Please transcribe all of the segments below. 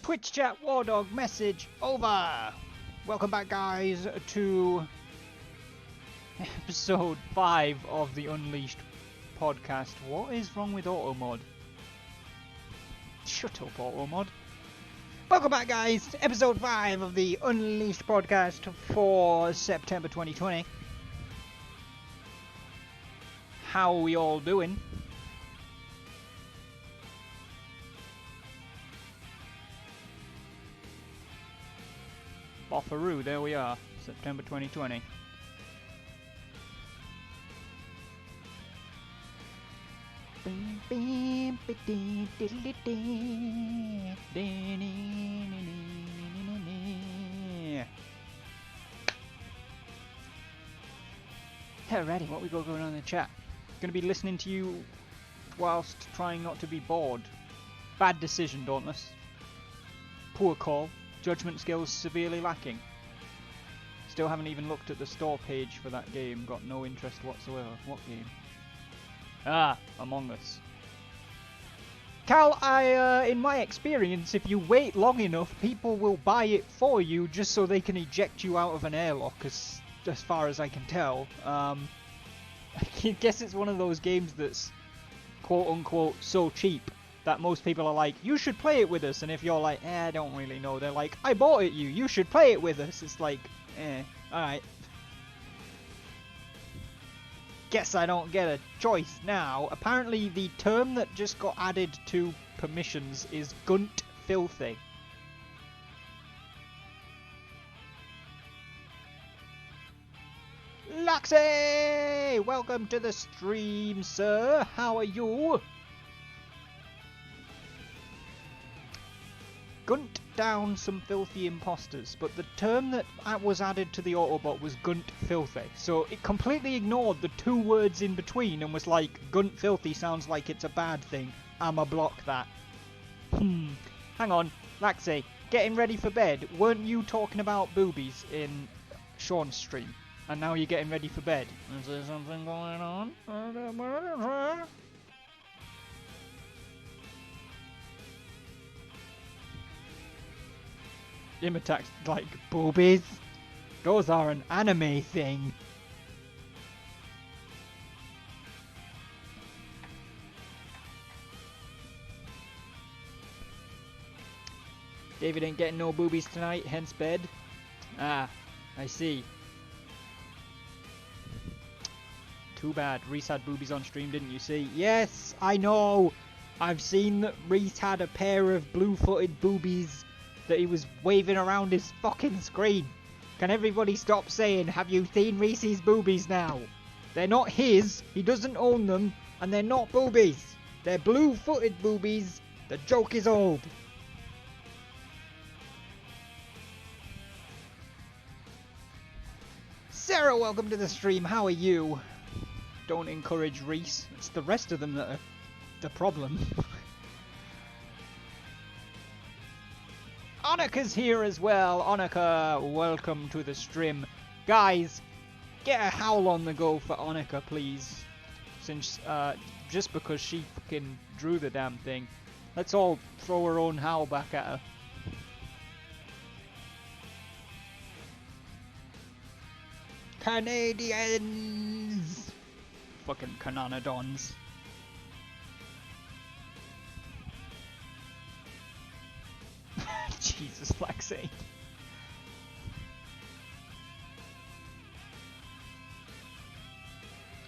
Twitch chat Wardog message over. Welcome back, guys, to episode 5 of the Unleashed podcast. What is wrong with Automod? Shut up, Automod. Welcome back, guys, to episode 5 of the Unleashed podcast for September 2020. How are we all doing? Boffaroo, there we are, September 2020. Alrighty, what we got going on in the chat? Gonna be listening to you whilst trying not to be bored. Bad decision, Dauntless. Poor call. Judgment skills severely lacking. Still haven't even looked at the store page for that game. Got no interest whatsoever. What game? Ah, Among Us. Cal, in my experience, if you wait long enough, people will buy it for you just so they can eject you out of an airlock, as far as I can tell. I guess it's one of those games that's quote-unquote so cheap that most people are like, you should play it with us, and if you're like, I don't really know, they're like, I bought it you should play it with us. It's like, alright. Guess I don't get a choice now. Apparently the term that just got added to permissions is Gunt Filthy. Laxey! Welcome to the stream, sir. How are you? Gunt down some filthy imposters, but the term that was added to the Autobot was Gunt Filthy, so it completely ignored the two words in between and was like, Gunt Filthy sounds like it's a bad thing, I'ma block that. Hang on, Laxey, getting ready for bed, weren't you talking about boobies in Sean's stream? And now you're getting ready for bed. Is there something going on? Imitax like boobies. Those are an anime thing. David ain't getting no boobies tonight, hence bed. Ah, I see. Too bad. Reese had boobies on stream, didn't you see? Yes, I know. I've seen that Reese had a pair of blue-footed boobies that he was waving around his fucking screen. Can everybody stop saying, have you seen Reese's boobies now? They're not his, he doesn't own them, and they're not boobies. They're blue-footed boobies. The joke is old. Sarah, welcome to the stream. How are you? Don't encourage Reese. It's the rest of them that are the problem. Annika's here as well. Annika, welcome to the stream. Guys, get a howl on the go for Annika, please. Since, just because she fucking drew the damn thing. Let's all throw our own howl back at her. Canadians! Fucking Canonadons. Jesus, Laxey.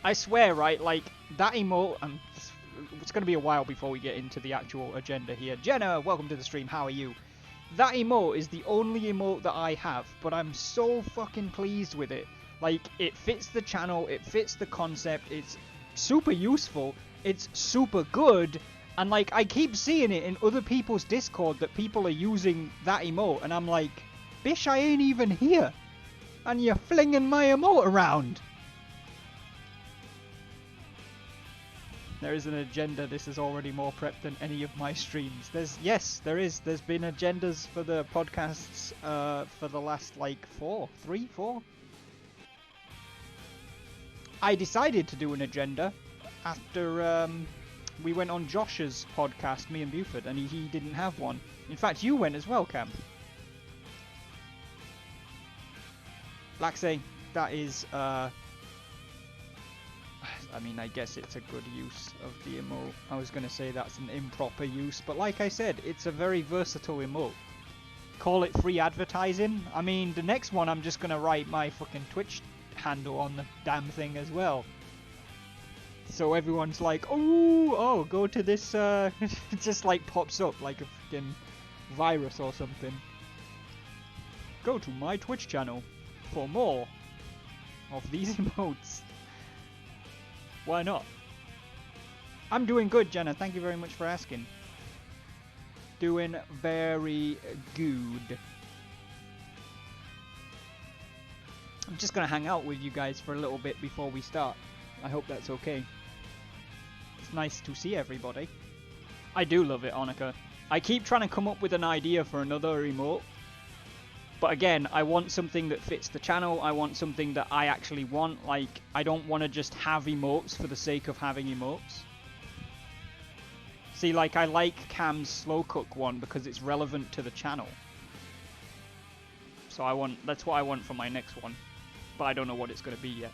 I swear, right, like, that emote, it's going to be a while before we get into the actual agenda here. Jenna, welcome to the stream, how are you? That emote is the only emote that I have, but I'm so fucking pleased with it. Like, it fits the channel, it fits the concept, it's super useful, it's super good, and like, I keep seeing it in other people's Discord that people are using that emote, and I'm like, bish, I ain't even here, and you're flinging my emote around. There is an agenda. This is already more prep than any of my streams. Yes, there is. There's been agendas for the podcasts for the last, like, 4. I decided to do an agenda after we went on Josh's podcast, me and Buford, and he didn't have one. In fact, you went as well, Cam. Laxay, that is, I mean, I guess it's a good use of the emote. I was going to say that's an improper use, but like I said, it's a very versatile emote. Call it free advertising. I mean, the next one I'm just going to write my fucking Twitch handle on the damn thing as well. So everyone's like, oh, go to this, it just like pops up like a fucking virus or something. Go to my Twitch channel for more of these emotes. Why not? I'm doing good, Jenna. Thank you very much for asking. Doing very good. I'm just gonna hang out with you guys for a little bit before we start. I hope that's okay. It's nice to see everybody. I do love it, Annika. I keep trying to come up with an idea for another emote. But again, I want something that fits the channel. I want something that I actually want. Like, I don't want to just have emotes for the sake of having emotes. See, like, I like Cam's slow cook one because it's relevant to the channel. So that's what I want for my next one. But I don't know what it's going to be yet.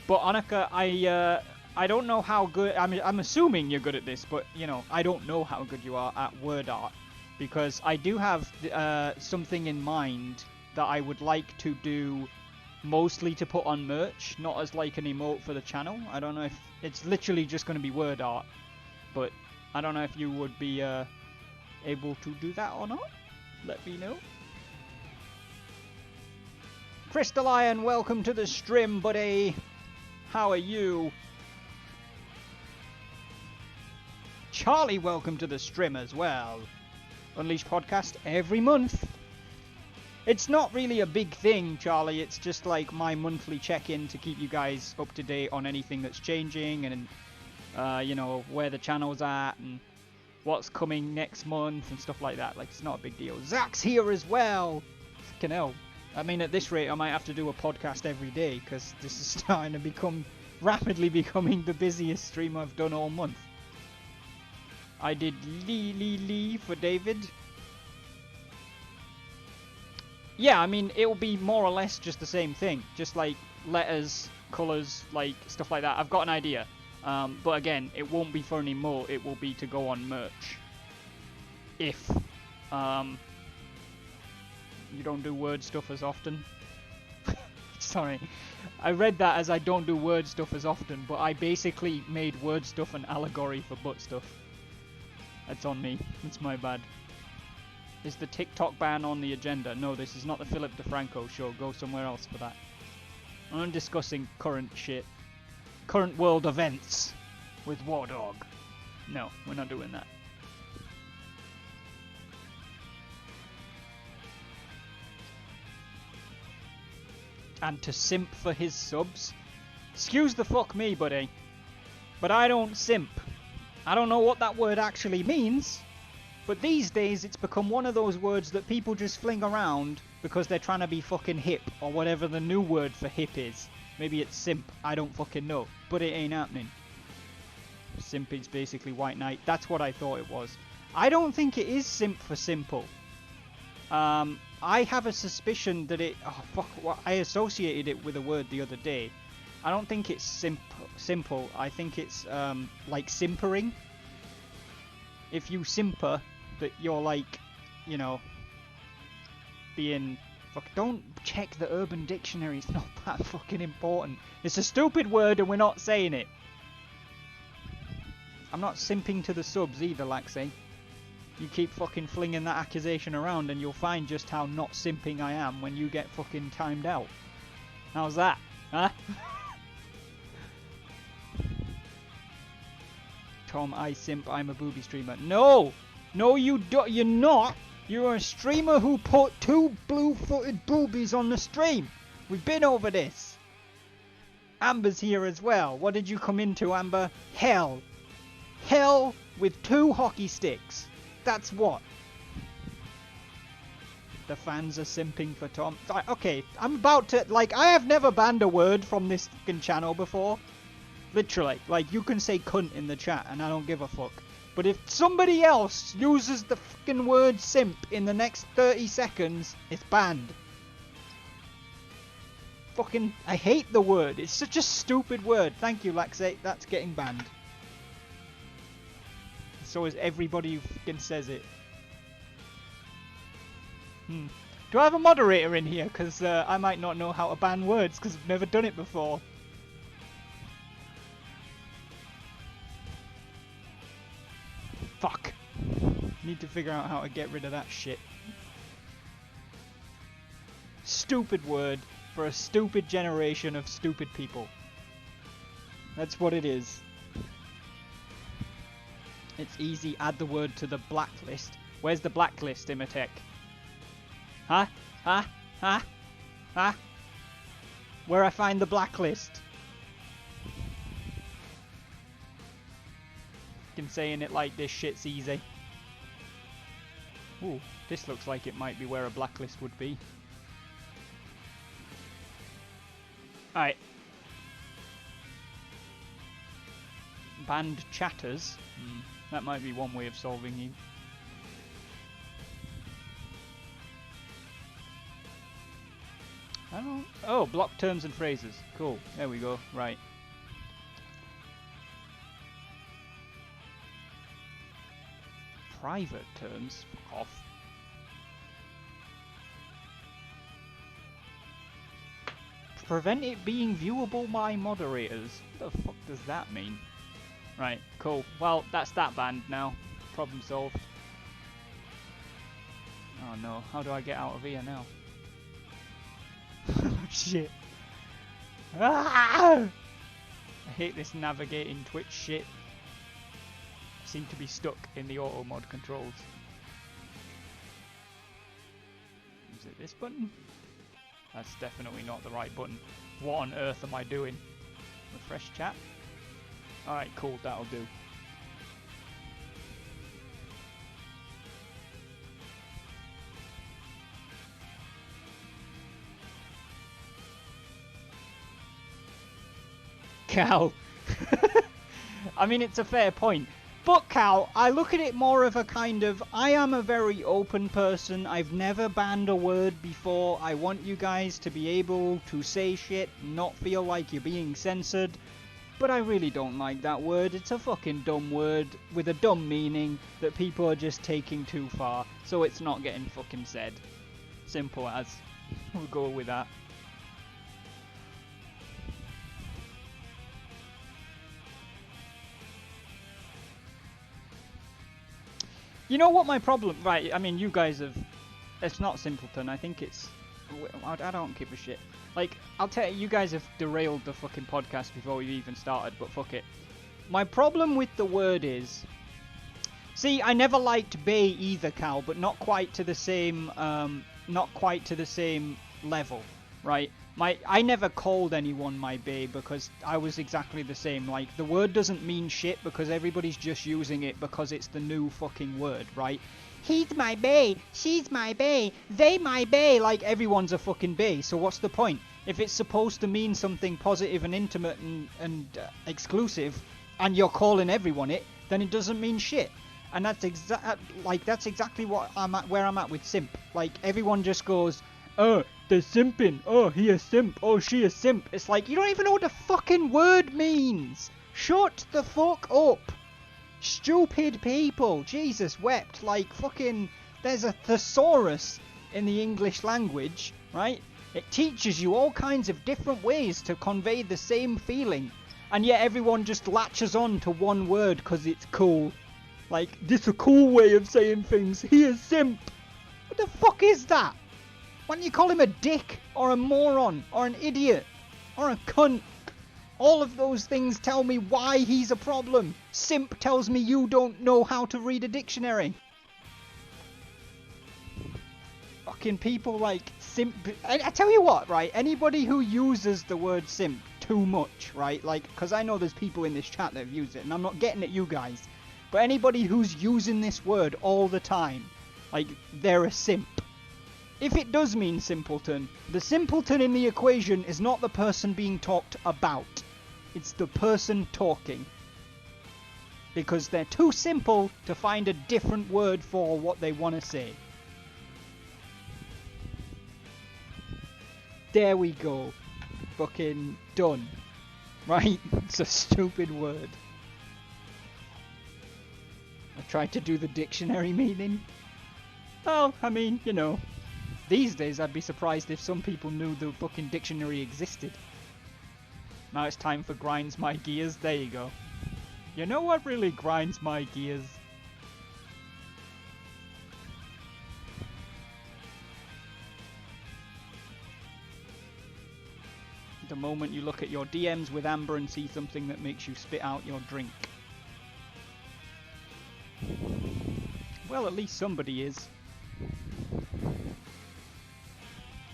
But Annika, I don't know how good, I'm assuming you're good at this, but, you know, I don't know how good you are at word art. Because I do have something in mind that I would like to do mostly to put on merch, not as like an emote for the channel. I don't know if it's literally just going to be word art, but I don't know if you would be able to do that or not. Let me know. Crystal Iron, welcome to the stream, buddy. How are you? Charlie, welcome to the stream as well. Unleash podcast every month. It's not really a big thing, Charlie. It's just like my monthly check-in to keep you guys up to date on anything that's changing and, you know, where the channel's at and what's coming next month and stuff like that. Like, it's not a big deal. Zach's here as well. Fucking hell. I mean, at this rate, I might have to do a podcast every day because this is starting to become, rapidly becoming the busiest stream I've done all month. I did Lee for David. Yeah, I mean, it will be more or less just the same thing. Just like letters, colours, like stuff like that. I've got an idea. But again, it won't be for an emote. It will be to go on merch. If you don't do word stuff as often. Sorry. I read that as I don't do word stuff as often, but I basically made word stuff an allegory for butt stuff. That's on me. It's my bad. Is the TikTok ban on the agenda? No, this is not the Philip DeFranco show. Go somewhere else for that. I'm discussing current shit. Current world events with War Dog. No, we're not doing that. And to simp for his subs? Excuse the fuck me, buddy. But I don't simp. I don't know what that word actually means, but these days it's become one of those words that people just fling around because they're trying to be fucking hip, or whatever the new word for hip is. Maybe it's simp, I don't fucking know, but it ain't happening. Simp is basically white knight, that's what I thought it was. I don't think it is simp for simple. I have a suspicion that it, oh fuck, well, I associated it with a word the other day. I don't think it's simple. I think it's like simpering. If you simper, that you're like, you know, being fuck. Don't check the Urban Dictionary. It's not that fucking important. It's a stupid word, and we're not saying it. I'm not simping to the subs either, Laxay. You keep fucking flinging that accusation around, and you'll find just how not simping I am when you get fucking timed out. How's that, huh? Tom, I simp, I'm a booby streamer. No! No, you don't. You're not. You're a streamer who put 2 blue-footed boobies on the stream. We've been over this. Amber's here as well. What did you come into, Amber? Hell. Hell with 2 hockey sticks. That's what. The fans are simping for Tom. Okay, I'm about to, like, I have never banned a word from this fucking channel before. Literally. Like, you can say cunt in the chat and I don't give a fuck. But if somebody else uses the fucking word simp in the next 30 seconds, it's banned. Fucking, I hate the word. It's such a stupid word. Thank you, Laxate. That's getting banned. So is everybody who fucking says it. Do I have a moderator in here? Because I might not know how to ban words because I've never done it before. Fuck. Need to figure out how to get rid of that shit. Stupid word for a stupid generation of stupid people. That's what it is. It's easy. Add the word to the blacklist. Where's the blacklist, Imatech? Huh? Huh? Huh? Huh? Where I find the blacklist? Fucking saying it like this shit's easy. Ooh, this looks like it might be where a blacklist would be. Alright. Banned chatters. That might be one way of solving you. I don't... Oh, block terms and phrases. Cool. There we go. Right. Private terms? Fuck off. Prevent it being viewable by moderators. What the fuck does that mean? Right, cool. Well, that's that banned now. Problem solved. Oh no, how do I get out of here now? Oh shit. Ah! I hate this navigating Twitch shit. I seem to be stuck in the auto mod controls. Is it this button? That's definitely not the right button. What on earth am I doing? Refresh chat? Alright, cool, that'll do. Cal. I mean, it's a fair point. But Cal, I look at it more of a kind of, I am a very open person. I've never banned a word before. I want you guys to be able to say shit, not feel like you're being censored. But I really don't like that word. It's a fucking dumb word with a dumb meaning that people are just taking too far. So it's not getting fucking said. Simple as. We'll go with that. You know what my problem... Right, I mean, you guys have... It's not simpleton, I think it's... I don't give a shit. Like, I'll tell you, you guys have derailed the fucking podcast before we even started, but fuck it. My problem with the word is... See, I never liked bay either, Cal, but not quite to the same... not quite to the same level, right? I never called anyone my bae because I was exactly the same. Like, the word doesn't mean shit because everybody's just using it because it's the new fucking word, right? He's my bae, she's my bae, they my bae. Like, everyone's a fucking bae, so what's the point? If it's supposed to mean something positive and intimate and exclusive, and you're calling everyone it, then it doesn't mean shit. And that's exactly what where I'm at with simp. Like, everyone just goes, oh, they're simping. Oh, he a simp. Oh, she a simp. It's like, you don't even know what the fucking word means. Shut the fuck up. Stupid people. Jesus wept. Like, fucking, there's a thesaurus in the English language, right? It teaches you all kinds of different ways to convey the same feeling. And yet everyone just latches on to one word because it's cool. Like, this a cool way of saying things. He a simp. What the fuck is that? Why don't you call him a dick, or a moron, or an idiot, or a cunt? All of those things tell me why he's a problem. Simp tells me you don't know how to read a dictionary. Fucking people like simp... I tell you what, right? Anybody who uses the word simp too much, right? Like, because I know there's people in this chat that have used it, and I'm not getting at you guys. But anybody who's using this word all the time, like, they're a simp. If it does mean simpleton, the simpleton in the equation is not the person being talked about. It's the person talking. because they're too simple to find a different word for what they want to say. There we go. Fucking done. Right? It's a stupid word. I tried to do the dictionary meaning. Well, I mean, you know, these days I'd be surprised if some people knew the fucking dictionary existed. Now it's time for grinds my gears. There you go. You know what really grinds my gears? The moment you look at your DMs with Amber and see something that makes you spit out your drink. Well, at least somebody is.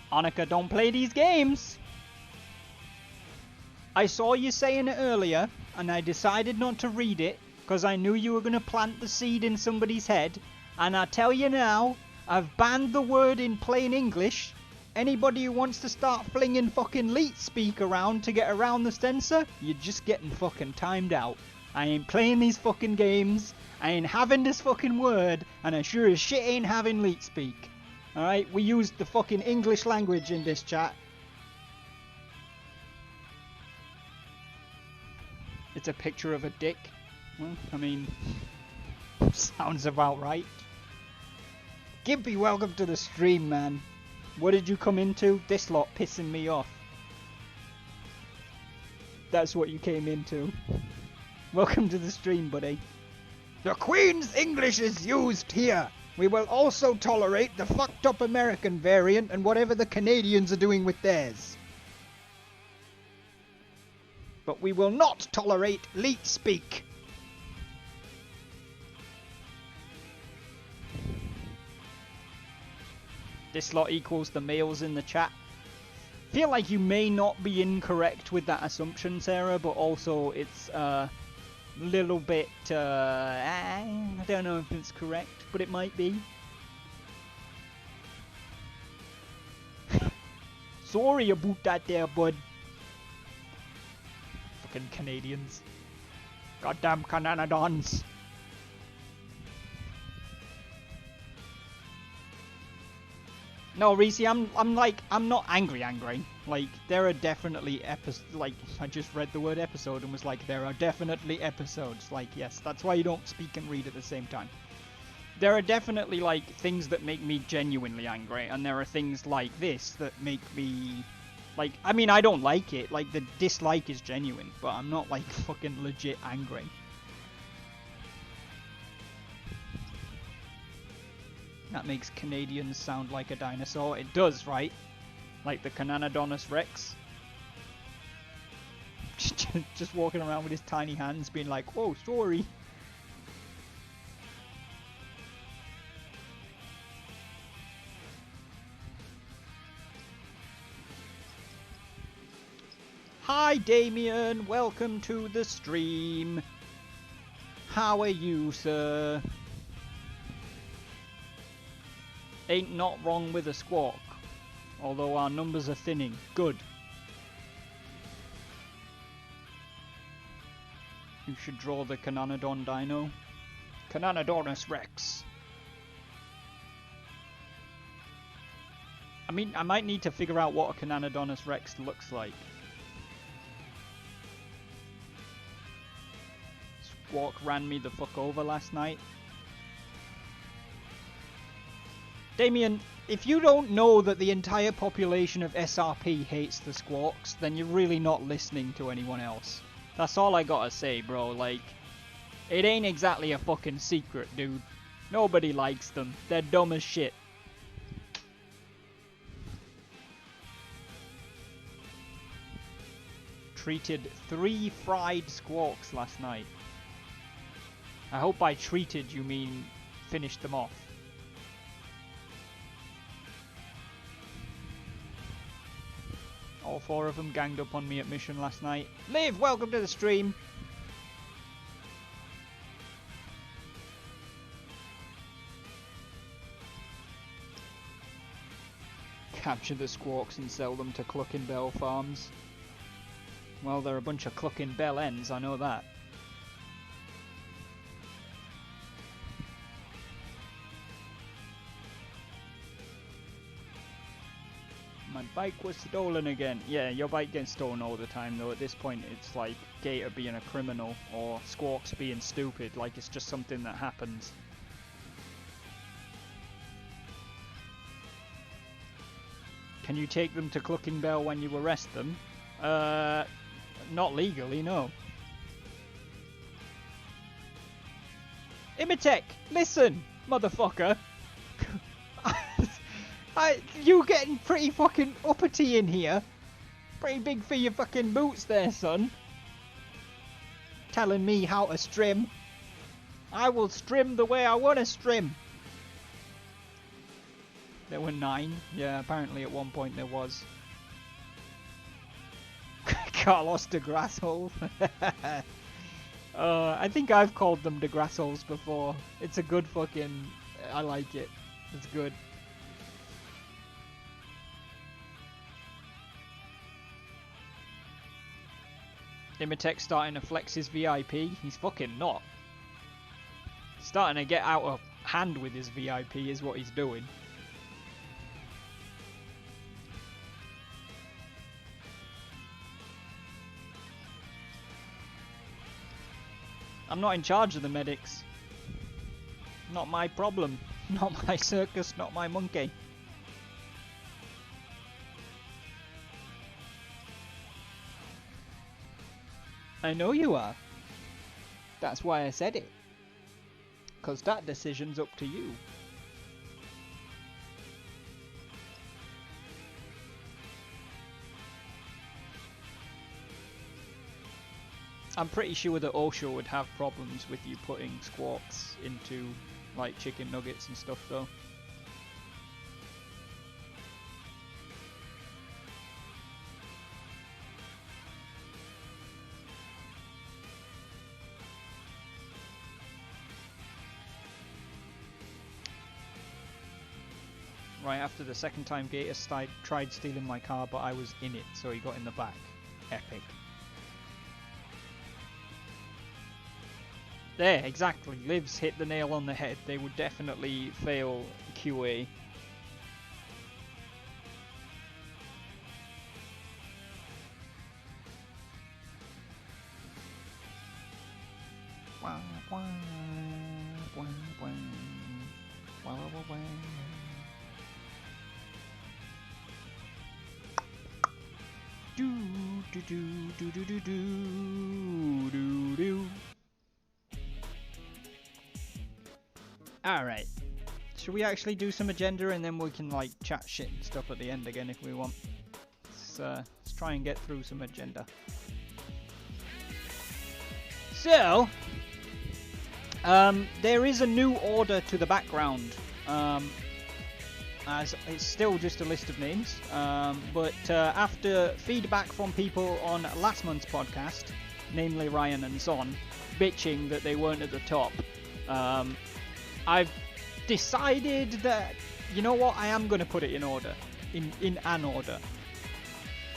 Annika, don't play these games! I saw you saying it earlier, and I decided not to read it, because I knew you were going to plant the seed in somebody's head, and I tell you now, I've banned the word in plain English. Anybody who wants to start flinging fucking leet speak around to get around the censor, you're just getting fucking timed out. I ain't playing these fucking games, I ain't having this fucking word, and I sure as shit ain't having leet speak. Alright, we used the fucking English language in this chat. It's a picture of a dick. Well, I mean, sounds about right. Gimpy, welcome to the stream, man. What did you come into? This lot pissing me off. That's what you came into. Welcome to the stream, buddy. The Queen's English is used here. We will also tolerate the fucked up American variant and whatever the Canadians are doing with theirs. But we will not tolerate leet speak. This lot equals the males in the chat. Feel like you may not be incorrect with that assumption, Sarah, but also it's a little bit, I don't know if it's correct, but it might be. Sorry about that there, bud. Fucking Canadians. Goddamn Cananadons. No, Reese, I'm not angry. Like, there are definitely like, I just read the word episode and was like, there are definitely episodes. Like, yes, that's why you don't speak and read at the same time. There are definitely, like, things that make me genuinely angry, and there are things like this that make me, like, I mean, I don't like it. Like, the dislike is genuine, but I'm not, like, fucking legit angry. That makes Canadians sound like a dinosaur. It does, right? Like the Cananodonus Rex. Just walking around with his tiny hands being like, oh, sorry. Hi, Damien. Welcome to the stream. How are you, sir? Ain't not wrong with a squawk, although our numbers are thinning. Good. You should draw the Cananodon dino. Cananodonus Rex. I mean, I might need to figure out what a Cananodonus Rex looks like. Squawk ran me the fuck over last night. Damien, if you don't know that the entire population of SRP hates the Squawks, then you're really not listening to anyone else. That's all I gotta say, bro. Like, it ain't exactly a fucking secret, dude. Nobody likes them. They're dumb as shit. Treated 3 fried Squawks last night. I hope by treated you mean finished them off. All 4 of them ganged up on me at mission last night. Liv, welcome to the stream. Capture the Squawks and sell them to Cluckin' farms. Well, they're a bunch of Cluckin' ends, I know that. My bike was stolen again. Yeah, your bike gets stolen all the time though. At this point it's like Gator being a criminal or Squawks being stupid, like it's just something that happens. Can you take them to Clucking Bell when you arrest them? Not legally, no. Imitech, listen, motherfucker. You getting pretty fucking uppity in here. Pretty big for your fucking boots there, son. Telling me how to strim. I will strim the way I want to strim. There were 9. Yeah, apparently at one point there was. Carlos de Grasshole. I think I've called them de Grassholes before. It's a good fucking... I like it. It's good. Imitech starting to flex his VIP. He's fucking not. Starting to get out of hand with his VIP is what he's doing. I'm not in charge of the medics. Not my problem. Not my circus, not my monkey. I know you are. That's why I said it. 'Cause that decision's up to you. I'm pretty sure that Osho would have problems with you putting Squawks into like chicken nuggets and stuff though. Right after the second time Gator tried stealing my car, but I was in it, so he got in the back. Epic. There, exactly. Livs hit the nail on the head. They would definitely fail QA. Alright. Should we actually do some agenda and then we can like chat shit and stuff at the end again if we want? Let's try and get through some agenda. So, there is a new order to the background. As it's still just a list of names, but after feedback from people on last month's podcast, namely Ryan and Zon, bitching that they weren't at the top, I've decided that, you know what, I am going to put it in order, in an order.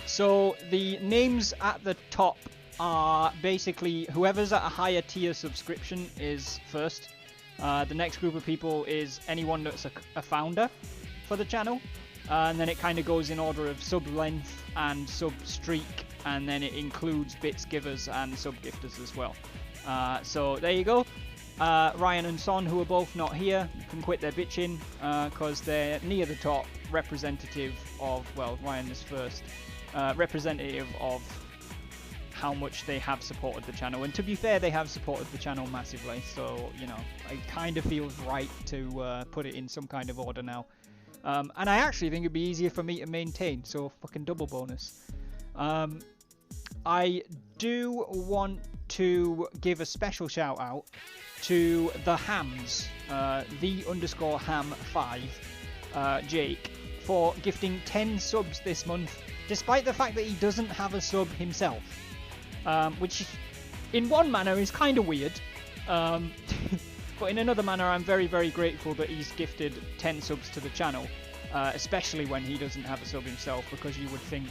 So the names at the top are basically whoever's at a higher tier subscription is first. The next group of people is anyone that's a founder for the channel, and then it kind of goes in order of sub length and sub streak, and then it includes bits givers and sub gifters as well. So there you go. Ryan and Son, who are both not here, can quit their bitching because they're near the top, representative of, well, Ryan is first, representative of how much they have supported the channel. And to be fair, they have supported the channel massively, so, you know, it kind of feels right to put it in some kind of order now. And I actually think it'd be easier for me to maintain, so fucking double bonus. I do want to give a special shout out to the Hams, the_ham5, Jake, for gifting 10 subs this month, despite the fact that he doesn't have a sub himself. Which, in one manner, is kind of weird. But in another manner, I'm very, very grateful that he's gifted 10 subs to the channel, especially when he doesn't have a sub himself, because you would think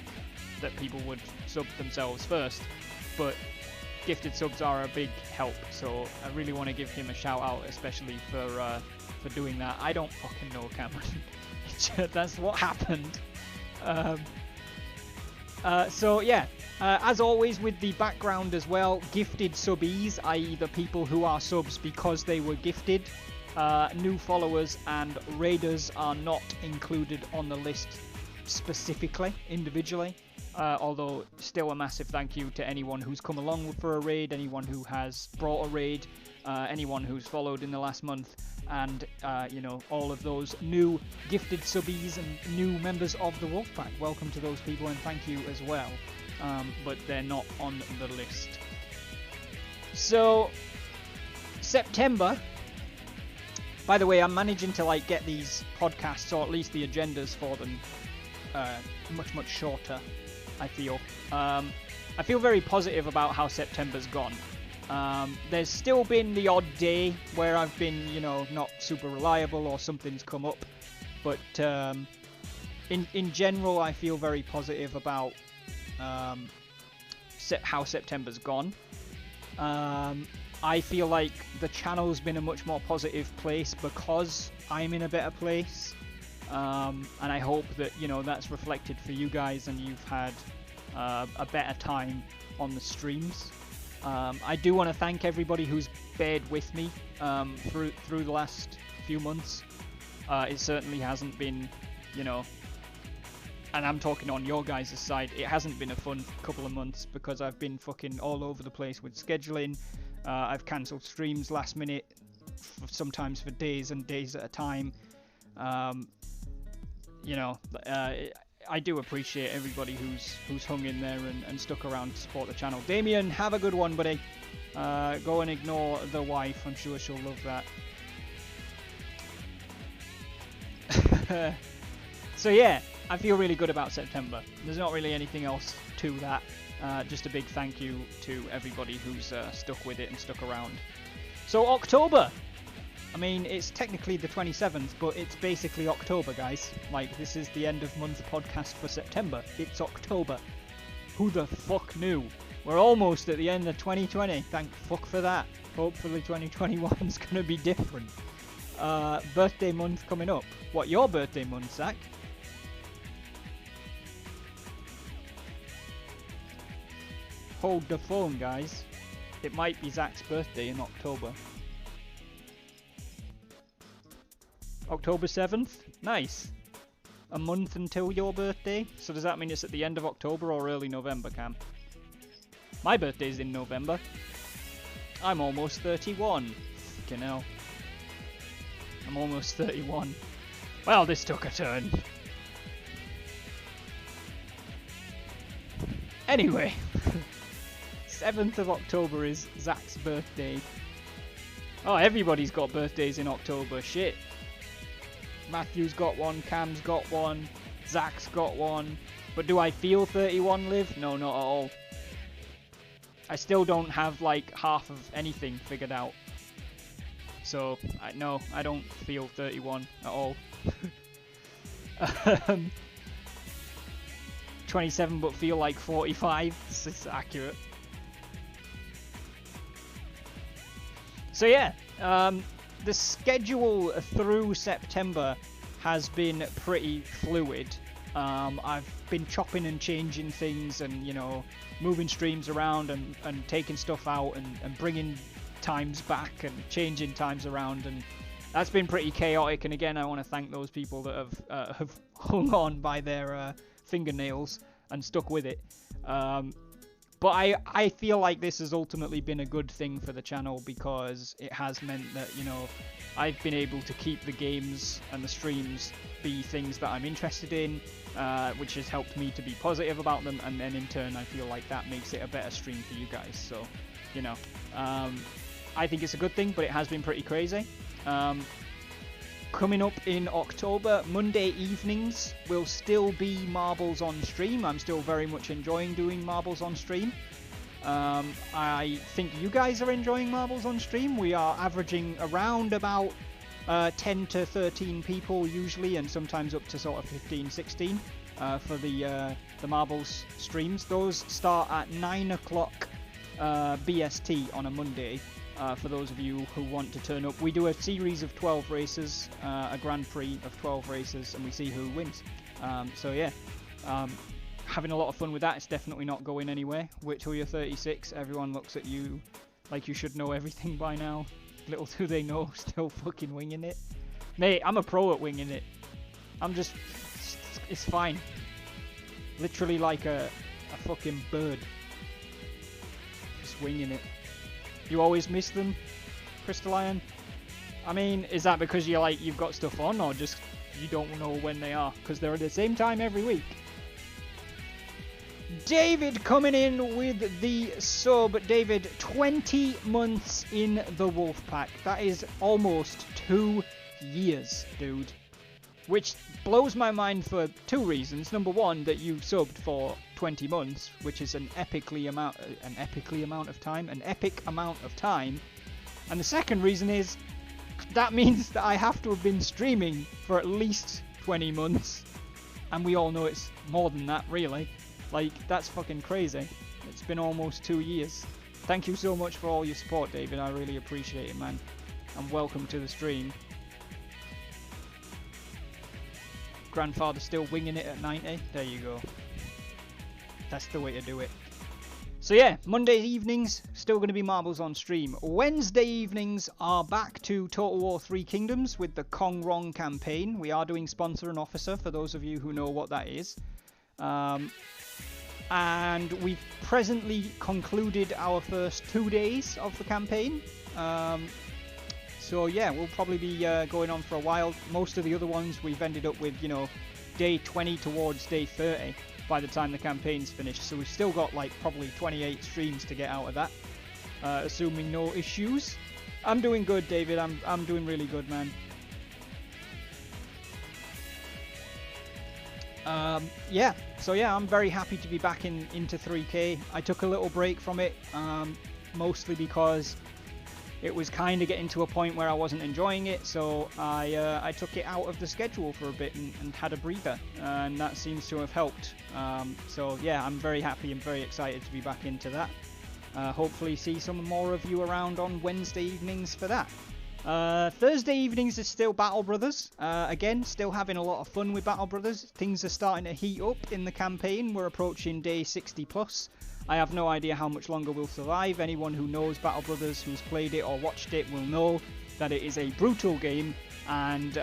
that people would sub themselves first. But gifted subs are a big help, so I really want to give him a shout out, especially for doing that. I don't fucking know, Cameron. That's what happened. So yeah, as always with the background as well, gifted subbies, i.e. the people who are subs because they were gifted, new followers and raiders are not included on the list specifically, individually. Although still a massive thank you to anyone who's come along for a raid, anyone who has brought a raid, anyone who's followed in the last month, and you know, all of those new gifted subbies and new members of the Wolfpack. Welcome to those people and thank you as well. But they're not on the list. So September. By the way, I'm managing to like get these podcasts, or at least the agendas for them, much shorter. I feel. I feel very positive about how September's gone. There's still been the odd day where I've been, you know, not super reliable or something's come up, but in general, I feel very positive about how September's gone. I feel like the channel's been a much more positive place because I'm in a better place. And I hope that, you know, that's reflected for you guys and you've had a better time on the streams. I do want to thank everybody who's bared with me through the last few months. It certainly hasn't been, you know, and I'm talking on your guys' side, it hasn't been a fun couple of months because I've been fucking all over the place with scheduling. I've cancelled streams last minute, sometimes for days and days at a time. You know, I do appreciate everybody who's hung in there and stuck around to support the channel. Damien, have a good one, buddy. Go and ignore the wife. I'm sure she'll love that. So yeah, I feel really good about September. There's not really anything else to that. Just a big thank you to everybody who's stuck with it and stuck around. So October. I mean, it's technically the 27th, but it's basically October, guys. Like, this is the end of month podcast for September. It's October. Who the fuck knew? We're almost at the end of 2020. Thank fuck for that. Hopefully 2021's gonna be different. Birthday month coming up. What, your birthday month, Zach? Hold the phone, guys. It might be Zach's birthday in October. October 7th? Nice. A month until your birthday? So does that mean it's at the end of October or early November, Cam? My birthday's in November. I'm almost 31. Fucking hell. I'm almost 31. Well, this took a turn. Anyway. 7th of October is Zach's birthday. Oh, everybody's got birthdays in October. Shit. Matthew's got one, Cam's got one, Zach's got one. But do I feel 31, Liv? No, not at all. I still don't have like half of anything figured out. So, no, I don't feel 31 at all. 27 but feel like 45. This is accurate. So yeah, the schedule through September has been pretty fluid. I've been chopping and changing things and, you know, moving streams around and taking stuff out and bringing times back and changing times around, and that's been pretty chaotic. And again, I want to thank those people that have hung on by their fingernails and stuck with it. But I feel like this has ultimately been a good thing for the channel because it has meant that, you know, I've been able to keep the games and the streams be things that I'm interested in, which has helped me to be positive about them, and then in turn I feel like that makes it a better stream for you guys. So, you know, I think it's a good thing, but it has been pretty crazy. Coming up in October, Monday evenings will still be Marbles on stream. I'm still very much enjoying doing Marbles on stream. I think you guys are enjoying Marbles on stream. We are averaging around about 10 to 13 people usually, and sometimes up to sort of 15, 16 for the Marbles streams. Those start at 9 o'clock BST on a Monday. For those of you who want to turn up, we do a series of 12 races, a Grand Prix of 12 races, and we see who wins. So yeah, Having a lot of fun with that. It's definitely not going anywhere. Wait till you're 36. Everyone looks at you like you should know everything by now. Little do they know, still fucking winging it. Mate, I'm a pro at winging it. It's fine. Literally like a fucking bird. Just winging it. You always miss them, Crystal Iron? I mean, is that because you've got stuff on, or just you don't know when they are? Because they're at the same time every week. David coming in with the sub. David, 20 months in the Wolfpack. That is almost 2 years, dude. Which blows my mind for 2 reasons. Number one, that you subbed for 20 months, which is an epic amount of time. And the second reason is that means that I have to have been streaming for at least 20 months. And we all know it's more than that, really. Like, that's fucking crazy. It's been almost 2 years. Thank you so much for all your support, David. I really appreciate it, man. And welcome to the stream. Grandfather still winging it at 90. There you go. That's the way to do it. So yeah, Monday evenings, still going to be Marbles on stream. Wednesday evenings are back to Total War 3 Kingdoms with the Kong Rong campaign. We are doing Sponsor and Officer, for those of you who know what that is. And we've presently concluded our first 2 days of the campaign. So yeah, we'll probably be going on for a while. Most of the other ones we've ended up with, you know, day 20 towards day 30 by the time the campaign's finished. So we've still got like probably 28 streams to get out of that, assuming no issues. I'm doing good, David. I'm doing really good, man. Yeah, so yeah, I'm very happy to be back into 3K. I took a little break from it, mostly because it was kind of getting to a point where I wasn't enjoying it, so I took it out of the schedule for a bit and had a breather, and that seems to have helped. So yeah, I'm very happy and very excited to be back into that. Hopefully see some more of you around on Wednesday evenings for that. Thursday evenings is still Battle Brothers. Again, still having a lot of fun with Battle Brothers. Things are starting to heat up in the campaign. We're approaching day 60 plus. I have no idea how much longer we'll survive. Anyone who knows Battle Brothers, who's played it or watched it, will know that it is a brutal game, and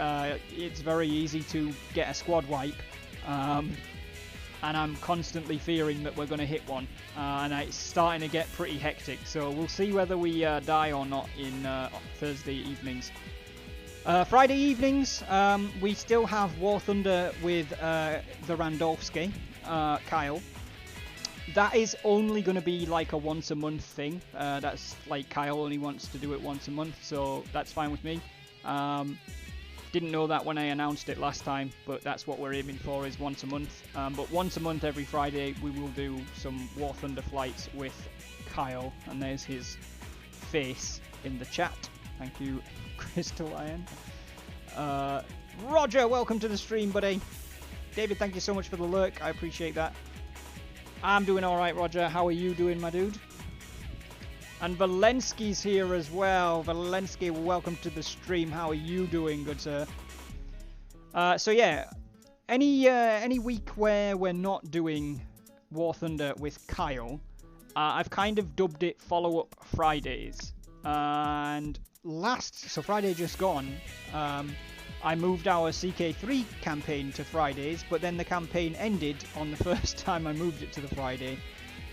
it's very easy to get a squad wipe. And I'm constantly fearing that we're going to hit one, and it's starting to get pretty hectic, so we'll see whether we die or not in Thursday evenings. Friday evenings, we still have War Thunder with the Randolphski, Kyle. That is only going to be like a once a month thing. That's like Kyle only wants to do it once a month, so that's fine with me. Didn't know that when I announced it last time, but that's what we're aiming for, is once a month. But once a month, every Friday, we will do some War Thunder flights with Kyle, and there's his face in the chat. Thank you, Crystal Iron. Roger, welcome to the stream, buddy. David, thank you so much for the lurk. I appreciate that. I'm doing alright, Roger. How are you doing, my dude? And Valensky's here as well. Valensky, welcome to the stream. How are you doing, good sir? So yeah, any week where we're not doing War Thunder with Kyle, I've kind of dubbed it Follow-Up Fridays. And so Friday just gone, I moved our CK3 campaign to Fridays, but then the campaign ended on the first time I moved it to the Friday.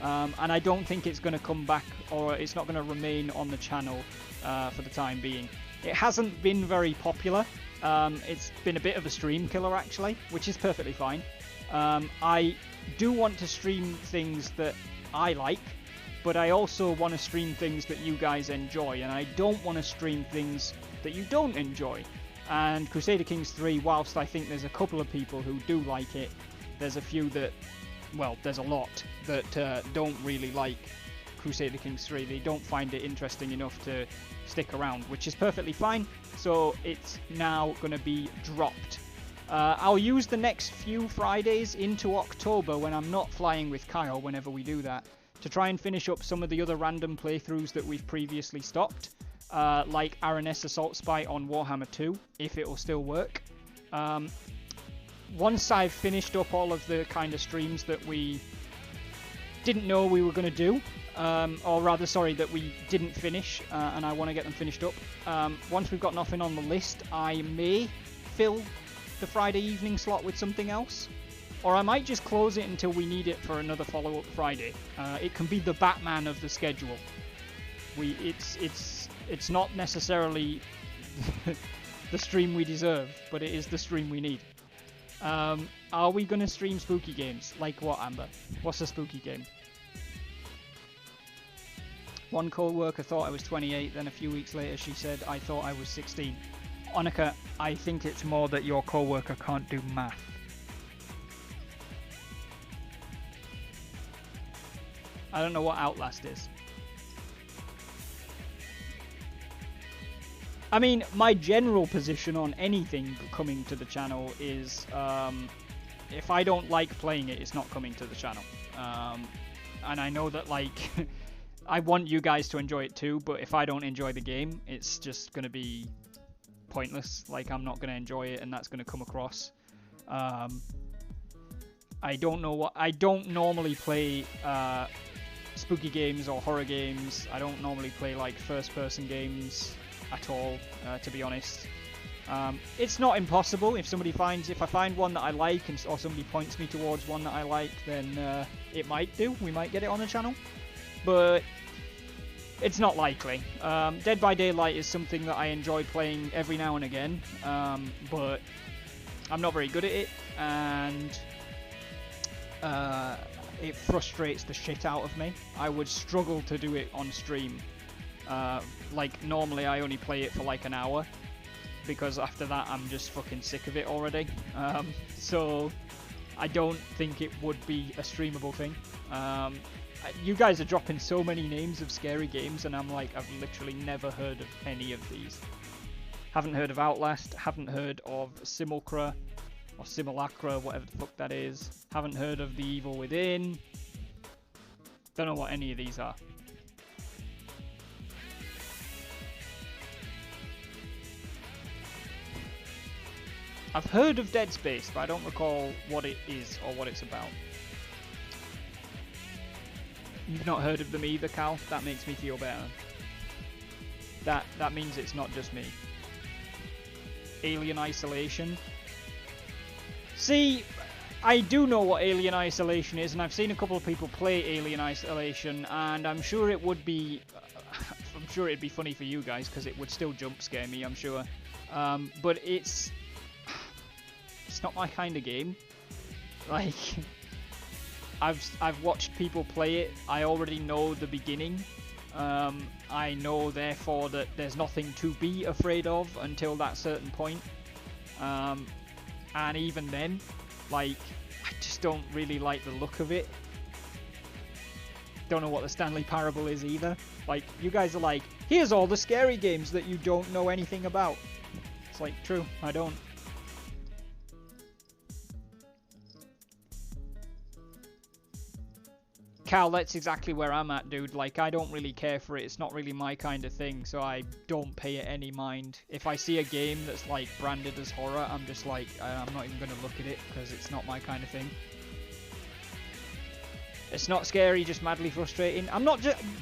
And I don't think it's going to come back, or it's not going to remain on the channel for the time being. It hasn't been very popular. It's been a bit of a stream killer, actually, which is perfectly fine. I do want to stream things that I like, but I also want to stream things that you guys enjoy, and I don't want to stream things that you don't enjoy. And Crusader Kings 3, whilst I think there's a couple of people who do like it, there's a few that, well, there's a lot that don't really like Crusader Kings 3. They don't find it interesting enough to stick around, which is perfectly fine. So it's now going to be dropped. I'll use the next few Fridays into October, when I'm not flying with Kyle, whenever we do that, to try and finish up some of the other random playthroughs that we've previously stopped. Like RNS Assault Spy on Warhammer 2, if it will still work. once I've finished up all of the kind of streams that we didn't know we were going to do, or rather, sorry, that we didn't finish, and I want to get them finished up. Once we've got nothing on the list, I may fill the Friday evening slot with something else, or I might just close it until we need it for another follow-up Friday. It can be the Batman of the schedule. It's not necessarily the stream we deserve, but it is the stream we need. Are we going to stream spooky games? Like what, Amber? What's a spooky game? One co-worker thought I was 28, then a few weeks later she said I thought I was 16. Onika, I think it's more that your co-worker can't do math. I don't know what Outlast is. I mean, my general position on anything coming to the channel is if I don't like playing it, it's not coming to the channel. And I know that, like, I want you guys to enjoy it too, but if I don't enjoy the game, it's just going to be pointless. Like, I'm not going to enjoy it, and that's going to come across. I don't normally play spooky games or horror games. I don't normally play, like, first-person games at all, to be honest. It's not impossible. If I find one that I like, or somebody points me towards one that I like, then it might do. We might get it on the channel, but it's not likely. Dead by Daylight is something that I enjoy playing every now and again, but I'm not very good at it, and it frustrates the shit out of me. I would struggle to do it on stream. Like, normally I only play it for like an hour, because after that I'm just fucking sick of it already. So I don't think it would be a streamable thing. You guys are dropping so many names of scary games, and I'm like, I've literally never heard of any of these. Haven't heard of Outlast, haven't heard of Simulacra, or Simulacra, whatever the fuck that is. Haven't heard of The Evil Within. Don't know what any of these are. I've heard of Dead Space, but I don't recall what it is or what it's about. You've not heard of them either, Cal? That makes me feel better. That means it's not just me. Alien Isolation. See, I do know what Alien Isolation is, and I've seen a couple of people play Alien Isolation, and I'm sure it would be... I'm sure it'd be funny for you guys, because it would still jump scare me, I'm sure. But it's not my kind of game. Like, I've watched people play it. I already know the beginning. I know therefore that there's nothing to be afraid of until that certain point. And even then, like, I just don't really like the look of it. Don't know what the Stanley Parable is either. Like, you guys are like, here's all the scary games that you don't know anything about. It's like, true, I don't. Cal, that's exactly where I'm at, dude. Like, I don't really care for it. It's not really my kind of thing, so I don't pay it any mind. If I see a game that's, like, branded as horror, I'm just like, I'm not even going to look at it, because it's not my kind of thing. It's not scary, just madly frustrating.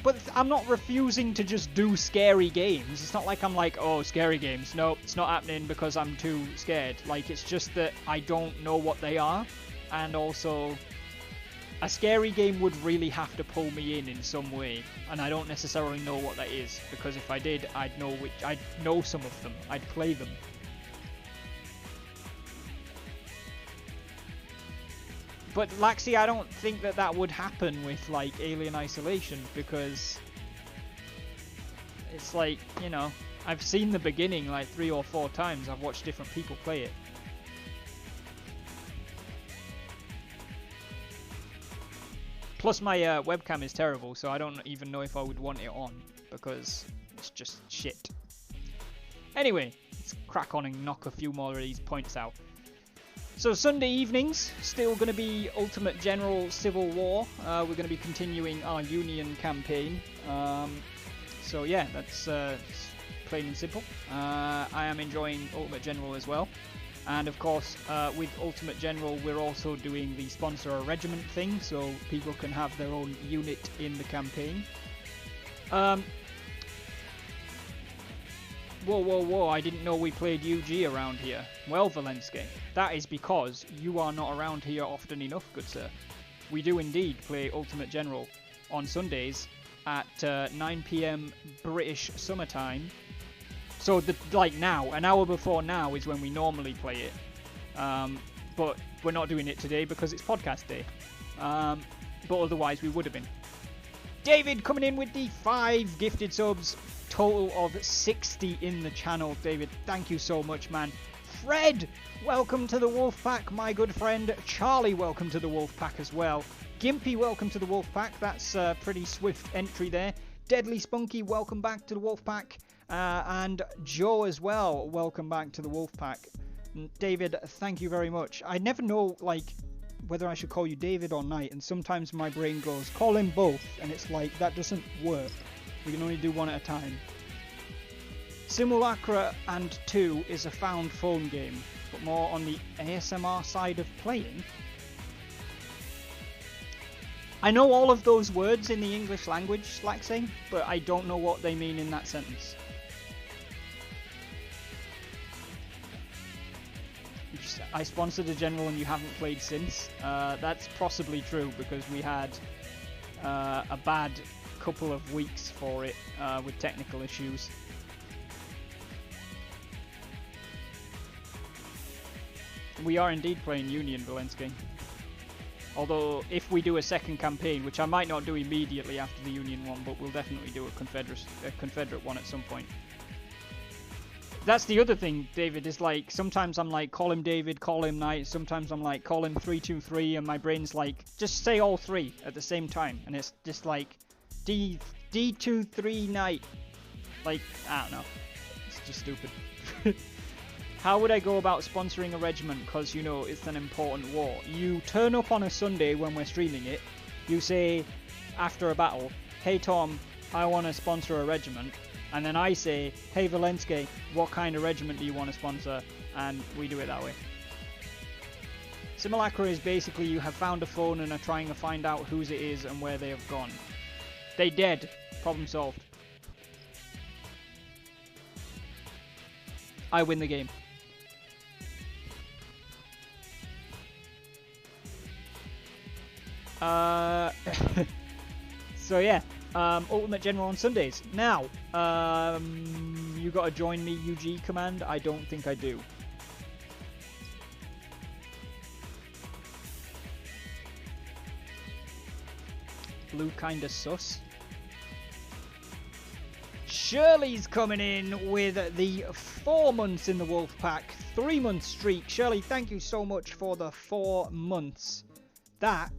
But I'm not refusing to just do scary games. It's not like I'm like, oh, scary games. No, it's not happening because I'm too scared. Like, it's just that I don't know what they are, and also... a scary game would really have to pull me in some way, and I don't necessarily know what that is, because if I did, I'd know some of them. I'd play them. But Laxi, I don't think that would happen with, like, Alien Isolation, because it's like, you know, I've seen the beginning like 3 or 4 times. I've watched different people play it. Plus my webcam is terrible, so I don't even know if I would want it on, because it's just shit. Anyway, let's crack on and knock a few more of these points out. So Sunday evenings, still going to be Ultimate General Civil War. We're going to be continuing our Union campaign. So yeah, that's plain and simple. I am enjoying Ultimate General as well. And of course, with Ultimate General, we're also doing the sponsor a regiment thing, so people can have their own unit in the campaign. Whoa, I didn't know we played UG around here. Well, Valensky, that is because you are not around here often enough, good sir. We do indeed play Ultimate General on Sundays at 9 PM British summertime. So, like now, an hour before now is when we normally play it. But we're not doing it today because it's podcast day. But otherwise we would have been. David coming in with the 5 gifted subs. Total of 60 in the channel. David, thank you so much, man. Fred, welcome to the Wolfpack, my good friend. Charlie, welcome to the Wolfpack as well. Gimpy, welcome to the Wolfpack. That's a pretty swift entry there. Deadly Spunky, welcome back to the Wolfpack. And Joe as well, welcome back to the Wolfpack. David, thank you very much. I never know, like, whether I should call you David or Knight, and sometimes my brain goes, call him both, and it's like, that doesn't work. We can only do one at a time. Simulacra and 2 is a found phone game, but more on the ASMR side of playing. I know all of those words in the English language, Slaxing, but I don't know what they mean in that sentence. I sponsored a general and you haven't played since. That's possibly true because we had a bad couple of weeks for it with technical issues. We are indeed playing Union, Valensky. Although, if we do a second campaign, which I might not do immediately after the Union one, but we'll definitely do a Confederate one at some point. That's the other thing, David, is like, sometimes I'm like, call him David, call him Knight, sometimes I'm like, call him 323, and my brain's like, just say all 3 at the same time, and it's just like, D23 Knight. Like, I don't know. It's just stupid. How would I go about sponsoring a regiment? Because, you know, it's an important war. You turn up on a Sunday when we're streaming it. You say, after a battle, hey Tom, I want to sponsor a regiment. And then I say, hey Valensky, what kind of regiment do you want to sponsor? And we do it that way. Simulacra is basically you have found a phone and are trying to find out whose it is and where they have gone. They dead. Problem solved. I win the game. So yeah, Ultimate General on Sundays. Now, you gotta join me, UG command. I don't think I do. Blue kinda sus. Shirley's coming in with the 4 months in the Wolfpack, 3-month streak. Shirley, thank you so much for the 4 months. That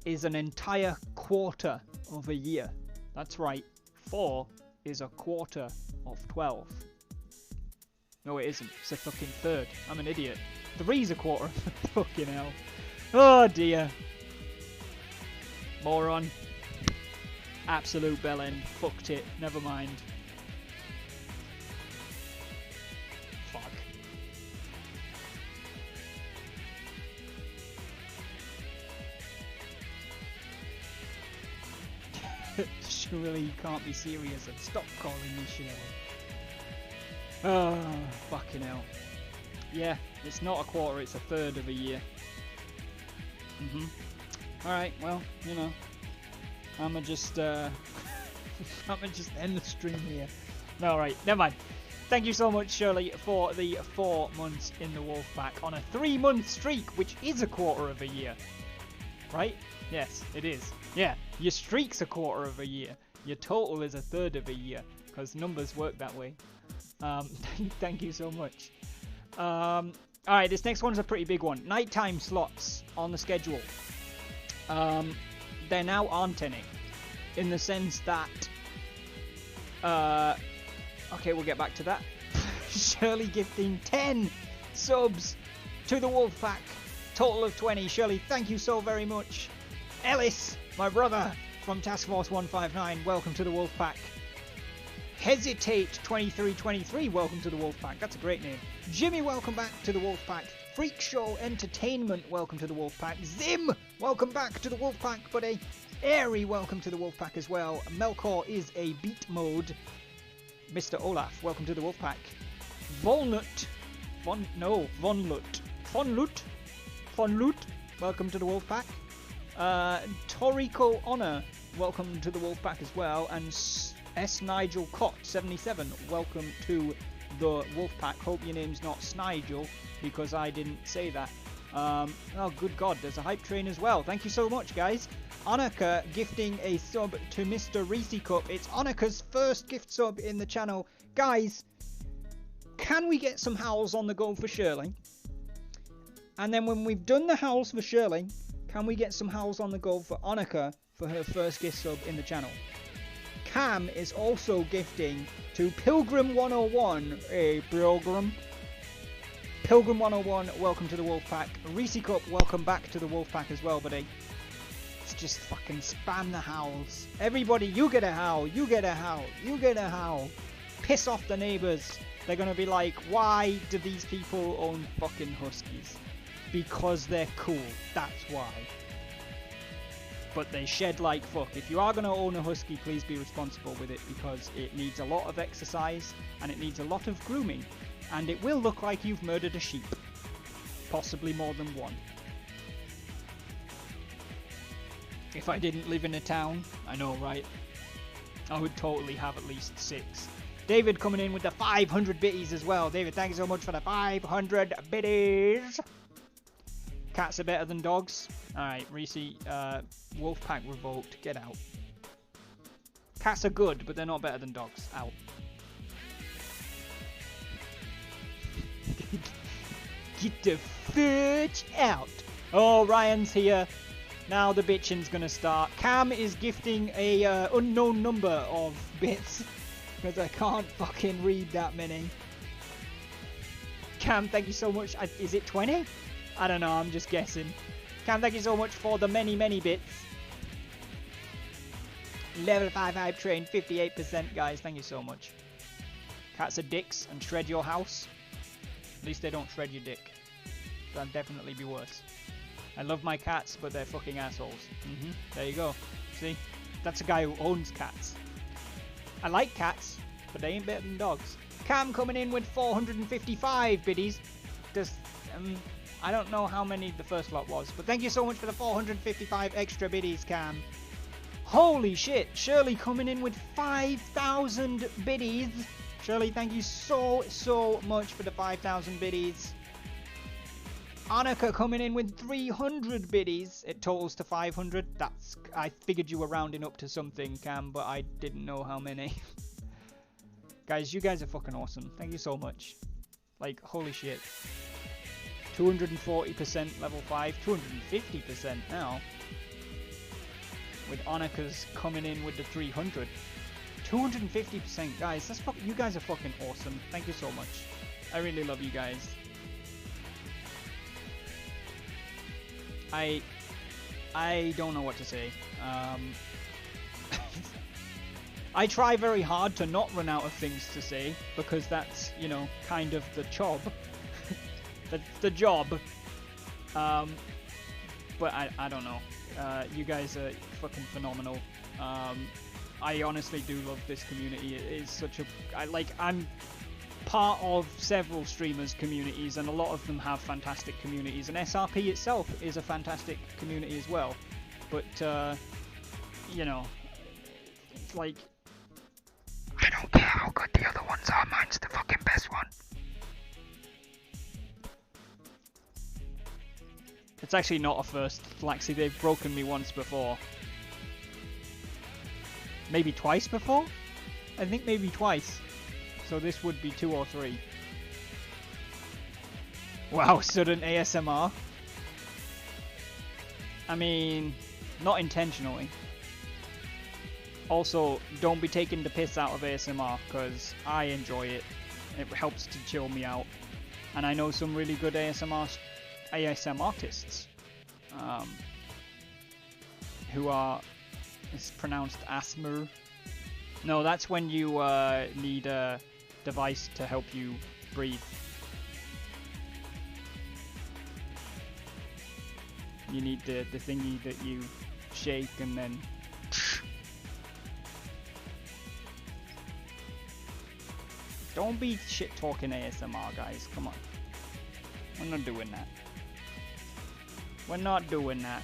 is an entire quarter of a year. That's right, 4 is a quarter of 12. No, it isn't. It's a fucking third. I'm an idiot. 3's a quarter. Fucking hell. Oh dear. Moron. Absolute bellend. Fucked it. Never mind. Fuck. Surely you can't be serious and stop calling me Shirley. Oh, fucking hell. Yeah, it's not a quarter, it's a third of a year. Alright, well, you know. I'ma just end the stream here. No, right, never mind. Thank you so much, Shirley, for the 4 months in the Wolfpack on a 3-month streak, which is a quarter of a year. Right? Yes, it is. Yeah, your streak's a quarter of a year. Your total is a third of a year, because numbers work that way. Thank you so much. Alright, this next one's a pretty big one. Nighttime slots on the schedule. There now aren't any. In the sense that... okay, we'll get back to that. Shirley gifting 10 subs to the Wolfpack. Total of 20. Shirley, thank you so very much. Ellis, my brother from Task Force 159, welcome to the Wolfpack. Hesitate 2323, welcome to the Wolfpack. That's a great name. Jimmy, welcome back to the Wolfpack. Freak Show Entertainment, welcome to the Wolfpack. Zim, welcome back to the Wolfpack, buddy. Airy, welcome to the Wolfpack as well. Melkor is a beat mode. Mr. Olaf, welcome to the Wolfpack. Volnut, Vonlut, welcome to the Wolfpack. Toriko Honor, welcome to the Wolfpack as well. And S. Nigel Cott 77, welcome to the Wolfpack. Hope your name's not Snigel, because I didn't say that. Oh good god, there's a hype train as well. Thank you so much, guys. Annika gifting a sub to Mr. Reese Cup. It's Annika's first gift sub in the channel. Guys, can we get some howls on the go for Shirley? And then when we've done the howls for Shirley, can we get some howls on the go for Annika for her first gift sub in the channel? Cam is also gifting to Pilgrim 101, Pilgrim 101, welcome to the Wolfpack. Reese Cup, welcome back to the Wolfpack as well, buddy. Let's just fucking spam the howls. Everybody, you get a howl, you get a howl, you get a howl. Piss off the neighbours. They're gonna be like, why do these people own fucking huskies? Because they're cool, that's why. But they shed like fuck. If you are going to own a husky, please be responsible with it, because it needs a lot of exercise and it needs a lot of grooming, and it will look like you've murdered a sheep. Possibly more than one. If I didn't live in a town, I know, right? I would totally have at least 6. David coming in with the 500 bitties as well. David, thank you so much for the 500 bitties. Cats are better than dogs. Alright, Reese, Wolfpack revoked. Get out. Cats are good, but they're not better than dogs. Out. Get the fudge out. Oh, Ryan's here. Now the bitching's gonna start. Cam is gifting a unknown number of bits, because I can't fucking read that many. Cam, thank you so much. Is it 20? I don't know, I'm just guessing. Cam, thank you so much for the many, many bits. Level 5 hype train, 58%, guys. Thank you so much. Cats are dicks and shred your house. At least they don't shred your dick. That'd definitely be worse. I love my cats, but they're fucking assholes. There you go. See? That's a guy who owns cats. I like cats, but they ain't better than dogs. Cam coming in with 455 biddies. Just, I don't know how many the first lot was, but thank you so much for the 455 extra biddies, Cam. Holy shit, Shirley coming in with 5,000 biddies. Shirley, thank you so much for the 5,000 biddies. Annika coming in with 300 biddies. It totals to 500. That's, I figured you were rounding up to something, Cam, but I didn't know how many. Guys, you guys are fucking awesome. Thank you so much. Like, holy shit. 240% level 5, 250% now. With Annika's coming in with the 300. 250%, guys. That's you guys are fucking awesome. Thank you so much. I really love you guys. I don't know what to say. I try very hard to not run out of things to say, because that's, you know, kind of the job. the job. But I don't know. You guys are fucking phenomenal. I honestly do love this community. It is such a... I'm part of several streamers' communities, and a lot of them have fantastic communities, and SRP itself is a fantastic community as well. But, you know, it's like... I don't care how good the other ones are, mine's the fucking best one. It's actually not a first, Laxi, they've broken me once before. Maybe twice before? I think maybe twice. So this would be 2 or 3. Wow, sudden ASMR. I mean, not intentionally. Also, don't be taking the piss out of ASMR, because I enjoy it. It helps to chill me out. And I know some really good ASM artists. Who are... It's pronounced ASMR. No, that's when you need a device to help you breathe. You need the thingy that you shake and then... Don't be shit-talking ASMR, guys. Come on. We're not doing that. We're not doing that.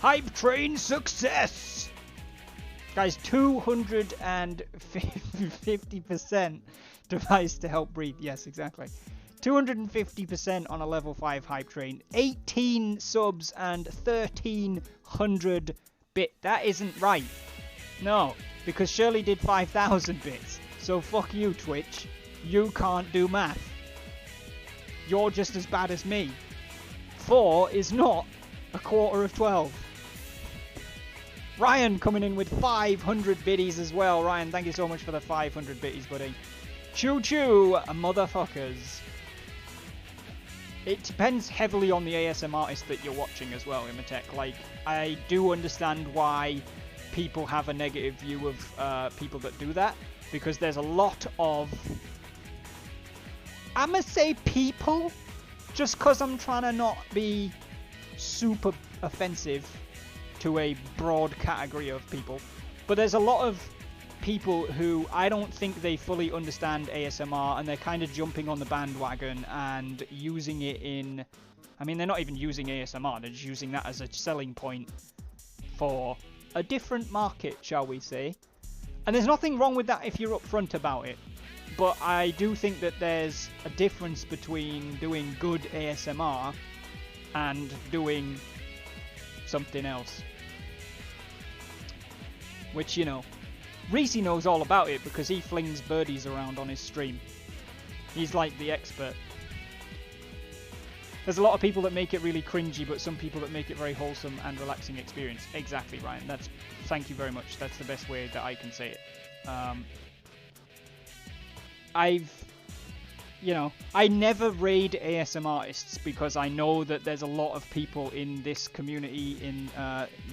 Hype train success! Guys, 250% device to help breathe. Yes, exactly. 250% on a level 5 hype train. 18 subs and 1300 bit. That isn't right. No, because Shirley did 5,000 bits. So fuck you, Twitch. You can't do math. You're just as bad as me. 4 is not a quarter of 12. Ryan coming in with 500 biddies as well. Ryan, thank you so much for the 500 biddies, buddy. Choo choo, motherfuckers. It depends heavily on the ASM artist that you're watching as well, Imatech. Like, I do understand why people have a negative view of people that do that. Because there's a lot of... I'ma say people, just because I'm trying to not be super offensive to a broad category of people. But there's a lot of people who I don't think they fully understand ASMR, and they're kind of jumping on the bandwagon and using it in... I mean, they're not even using ASMR, they're just using that as a selling point for a different market, shall we say. And there's nothing wrong with that if you're upfront about it. But I do think that there's a difference between doing good ASMR and doing something else. Which, you know, Reese knows all about it because he flings birdies around on his stream. He's like the expert. There's a lot of people that make it really cringy, but some people that make it very wholesome and relaxing experience. Exactly, Ryan. Thank you very much. That's the best way that I can say it. I never raid ASM artists because I know that there's a lot of people in this community, in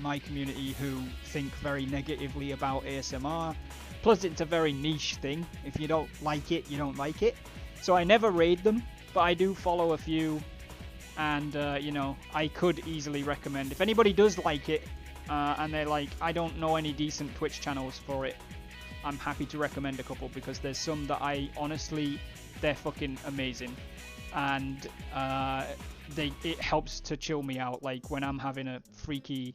my community, who think very negatively about ASMR. Plus, it's a very niche thing. If you don't like it, you don't like it. So I never raid them, but I do follow a few. And, you know, I could easily recommend. If anybody does like it, and they're like, I don't know any decent Twitch channels for it, I'm happy to recommend a couple, because there's some that I honestly, they're fucking amazing. And it helps to chill me out. Like, when I'm having a freaky...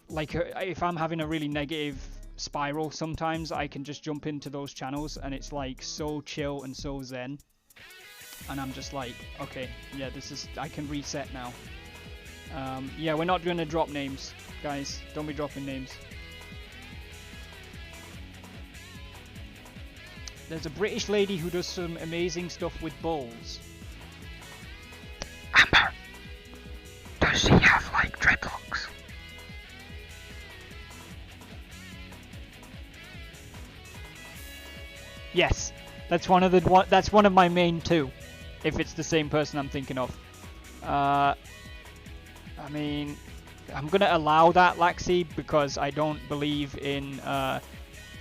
Like, if I'm having a really negative spiral, sometimes I can just jump into those channels, and it's, like, so chill and so zen. And I'm just like, okay, yeah, I can reset now. Yeah, we're not going to drop names, guys. Don't be dropping names. There's a British lady who does some amazing stuff with balls. Amber, does she have, like, dreadlocks? Yes, that's one of my main two. If it's the same person I'm thinking of. I mean, I'm going to allow that, Laxi, because I don't believe in,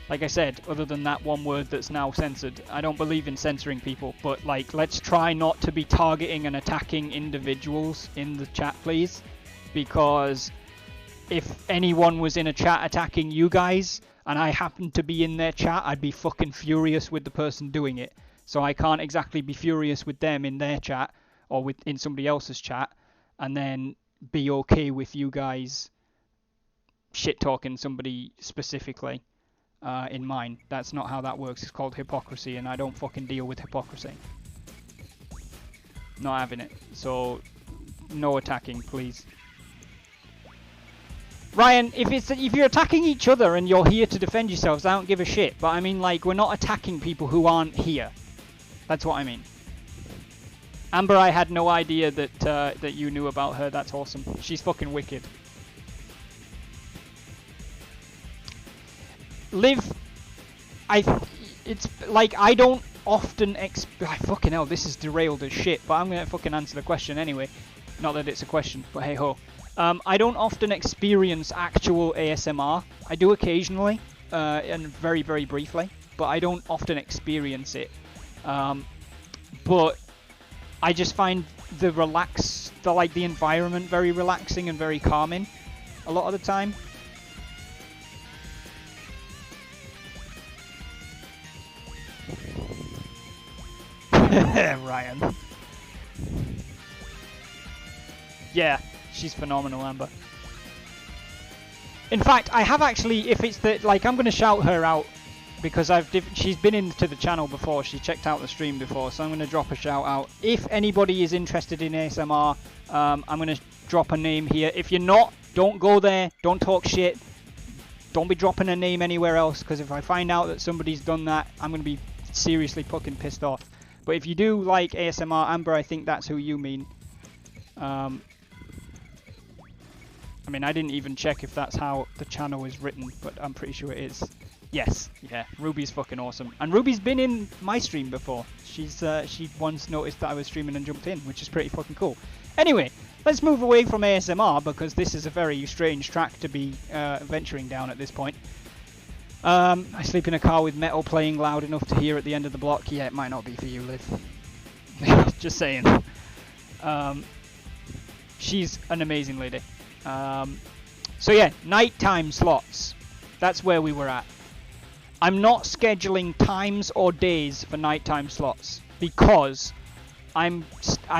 like I said, other than that one word that's now censored, I don't believe in censoring people. But, like, let's try not to be targeting and attacking individuals in the chat, please. Because if anyone was in a chat attacking you guys, and I happened to be in their chat, I'd be fucking furious with the person doing it. So I can't exactly be furious with them in their chat or in somebody else's chat and then be okay with you guys shit-talking somebody specifically in mine. That's not how that works. It's called hypocrisy, and I don't fucking deal with hypocrisy. Not having it. So, no attacking, please. Ryan, if you're attacking each other and you're here to defend yourselves, I don't give a shit. But I mean, like, we're not attacking people who aren't here. That's what I mean. Amber, I had no idea that you knew about her. That's awesome. She's fucking wicked. Liv, it's like I don't often fucking hell, this is derailed as shit. But I'm gonna fucking answer the question anyway. Not that it's a question, but hey ho. I don't often experience actual ASMR. I do occasionally, and very, very briefly, but I don't often experience it. But I just find the environment very relaxing and very calming a lot of the time. Ryan. Yeah, she's phenomenal, Amber. In fact, I have actually, if it's the, like, I'm going to shout her out because she's been into the channel before, she checked out the stream before, so I'm going to drop a shout out. If anybody is interested in ASMR, I'm going to drop a name here. If you're not, don't go there, don't talk shit, don't be dropping a name anywhere else, because if I find out that somebody's done that, I'm going to be seriously fucking pissed off. But if you do like ASMR, Amber, I think that's who you mean. I mean, I didn't even check if that's how the channel is written, but I'm pretty sure it is. Yes, yeah, Ruby's fucking awesome. And Ruby's been in my stream before. She once noticed that I was streaming and jumped in, which is pretty fucking cool. Anyway, let's move away from ASMR, because this is a very strange track to be venturing down at this point. I sleep in a car with metal playing loud enough to hear at the end of the block. Yeah, it might not be for you, Liv. Just saying. She's an amazing lady. So yeah, nighttime slots. That's where we were at. I'm not scheduling times or days for nighttime slots because I'm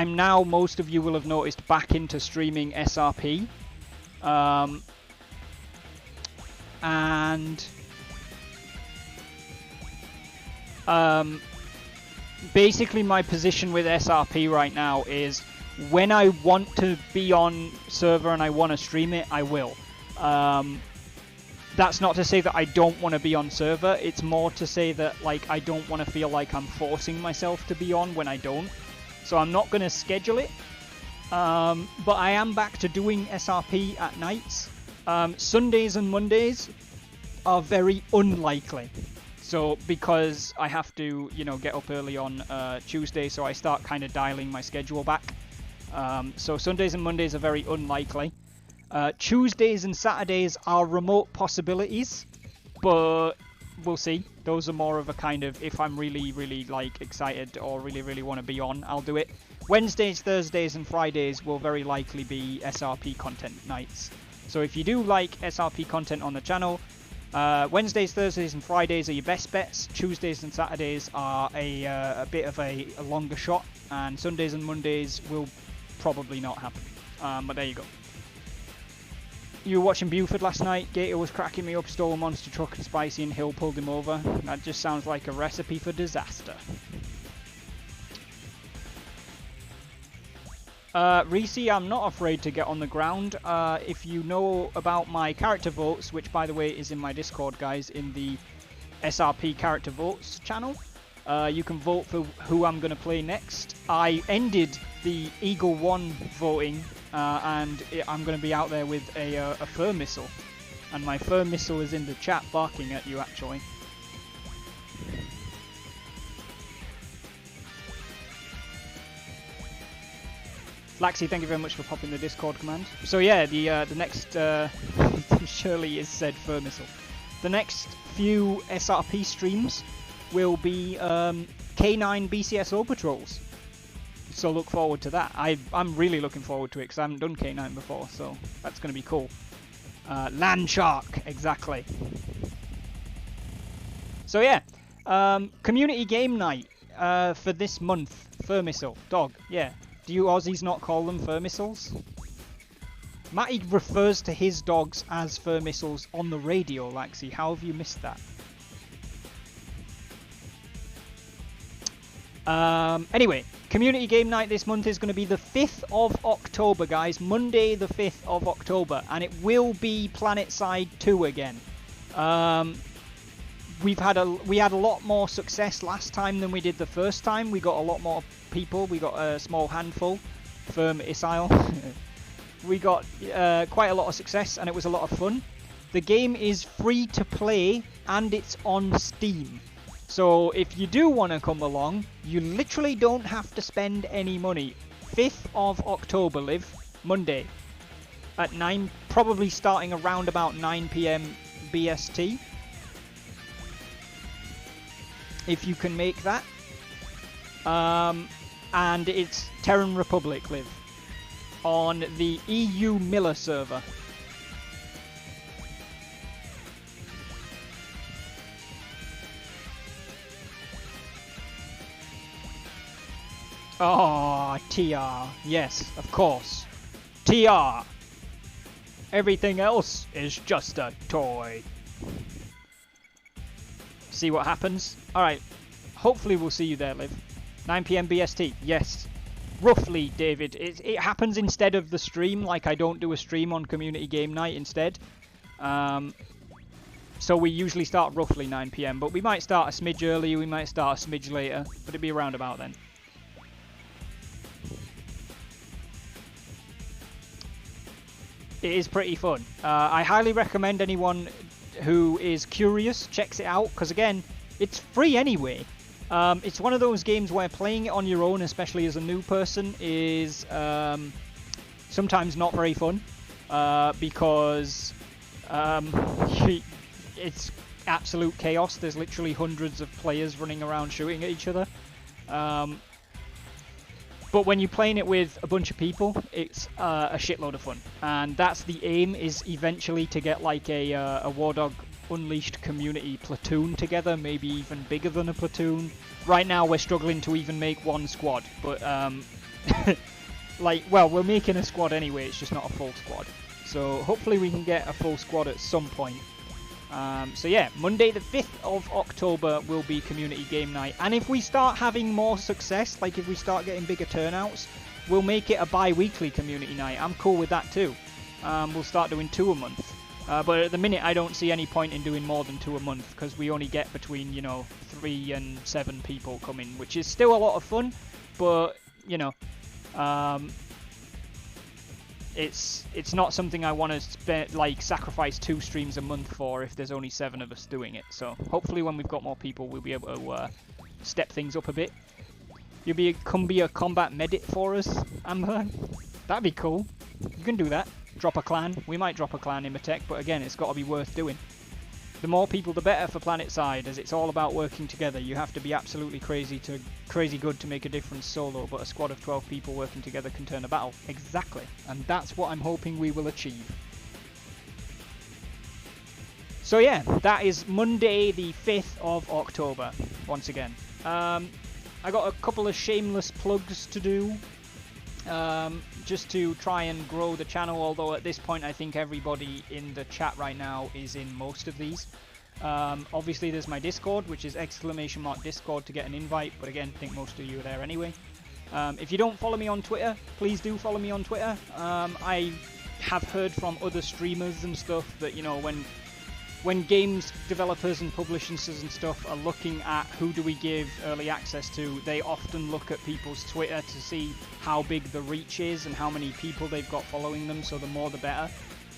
now, most of you will have noticed, back into streaming SRP. Basically my position with SRP right now is when I want to be on server and I want to stream it, I will. That's not to say that I don't want to be on server, it's more to say that, like, I don't want to feel like I'm forcing myself to be on when I don't. So I'm not going to schedule it, but I am back to doing SRP at nights. Sundays and Mondays are very unlikely. So because I have to, you know, get up early on Tuesday, so I start kind of dialing my schedule back. So Sundays and Mondays are very unlikely. Tuesdays and Saturdays are remote possibilities, but we'll see. Those are more of a kind of, if I'm really, really, like, excited or really, really want to be on, I'll do it. Wednesdays, Thursdays and Fridays will very likely be SRP content nights. So if you do like SRP content on the channel, Wednesdays, Thursdays and Fridays are your best bets. Tuesdays and Saturdays are a bit of a longer shot, and Sundays and Mondays will probably not happen. But there you go. You were watching Buford last night. Gator was cracking me up, stole a monster truck and Spicy and Hill pulled him over. That just sounds like a recipe for disaster. Reese, I'm not afraid to get on the ground. If you know about my character votes, which by the way is in my Discord, guys, in the SRP character votes channel, you can vote for who I'm going to play next. I ended the Eagle 1 voting, and I'm going to be out there with a fur missile. And my fur missile is in the chat barking at you, actually. Laxi, thank you very much for popping the Discord command. So yeah, the next Shirley is said fur missile. The next few SRP streams will be K9 BCSO patrols. So look forward to that. I'm really looking forward to it because I haven't done K9 before, so that's going to be cool. Land Shark, exactly. So yeah, community game night for this month. Fur missile, dog, yeah. Do you Aussies not call them fur missiles? Matty refers to his dogs as fur missiles on the radio, Laxi. How have you missed that? Anyway, community game night this month is going to be the 5th of October, guys. Monday the 5th of October. And it will be PlanetSide 2 again. We had a lot more success last time than we did the first time. We got a lot more people. We got a small handful. Firm Isile. We got quite a lot of success and it was a lot of fun. The game is free to play and it's on Steam. So if you do want to come along, you literally don't have to spend any money. 5th of October, Liv. Monday. at 9, probably starting around about 9 PM BST. If you can make that. And it's Terran Republic Live on the EU Miller server. Oh, TR. Yes, of course. TR. Everything else is just a toy. See what happens? Alright. Hopefully we'll see you there, Liv. 9 PM BST. Yes. Roughly, David. It happens instead of the stream. Like, I don't do a stream on community game night instead. So we usually start roughly 9 PM. But we might start a smidge earlier. We might start a smidge later. But it'll be around about then. It is pretty fun. I highly recommend anyone who is curious checks it out, because again, it's free anyway. It's one of those games where playing it on your own, especially as a new person, is sometimes not very fun, because it's absolute chaos. There's literally hundreds of players running around shooting at each other. But when you're playing it with a bunch of people, it's a shitload of fun. And that's the aim, is eventually to get like a War Dog Unleashed community platoon together, maybe even bigger than a platoon. Right now we're struggling to even make one squad, but like, well, we're making a squad anyway, it's just not a full squad. So hopefully we can get a full squad at some point. So yeah, Monday the 5th of October will be community game night, and if we start having more success, like if we start getting bigger turnouts, we'll make it a bi-weekly community night. I'm cool with that too. We'll start doing 2 a month, but at the minute I don't see any point in doing more than 2 a month, because we only get between, you know, 3 and 7 people coming, which is still a lot of fun, but you know, it's not something I want to sacrifice 2 streams a month for if there's only 7 of us doing it. So hopefully when we've got more people, we'll be able to step things up a bit. You'll come be a combat medic for us, Amber. That'd be cool. You can do that. Drop a clan. We might drop a clan in Imhotep, but again, it's got to be worth doing. The more people, the better for PlanetSide, as it's all about working together. You have to be absolutely crazy good to make a difference solo, but a squad of 12 people working together can turn a battle. Exactly. And that's what I'm hoping we will achieve. So yeah, that is Monday the 5th of October, once again. I got a couple of shameless plugs to do, just to try and grow the channel, although at this point I think everybody in the chat right now is in most of these. Obviously there's my Discord, which is !Discord to get an invite, but again, I think most of you are there anyway. If you don't follow me on Twitter, please do follow me on Twitter. I have heard from other streamers and stuff that, you know, when games developers and publishers and stuff are looking at who do we give early access to, they often look at people's Twitter to see how big the reach is and how many people they've got following them, so the more the better.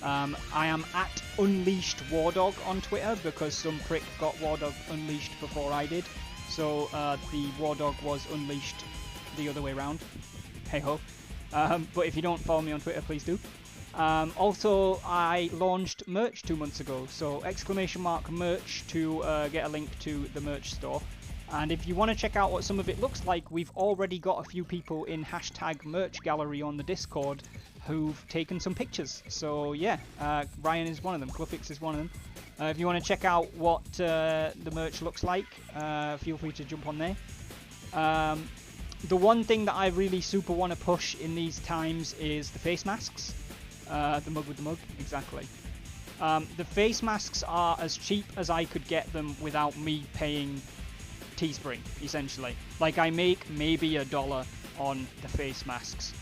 I am at Unleashed Wardog on Twitter, because some prick got Wardog Unleashed before I did, so the Wardog was unleashed the other way around. Hey ho. But if you don't follow me on Twitter, please do. Also, I launched merch 2 months ago, so !merch to get a link to the merch store. And if you want to check out what some of it looks like, we've already got a few people in #merch gallery on the Discord who've taken some pictures. So yeah, Ryan is one of them, Cluffix is one of them. If you want to check out what the merch looks like, feel free to jump on there. The one thing that I really super want to push in these times is the face masks. The mug with the mug, exactly. The face masks are as cheap as I could get them without me paying Teespring, essentially. Like, I make maybe $1 on the face masks,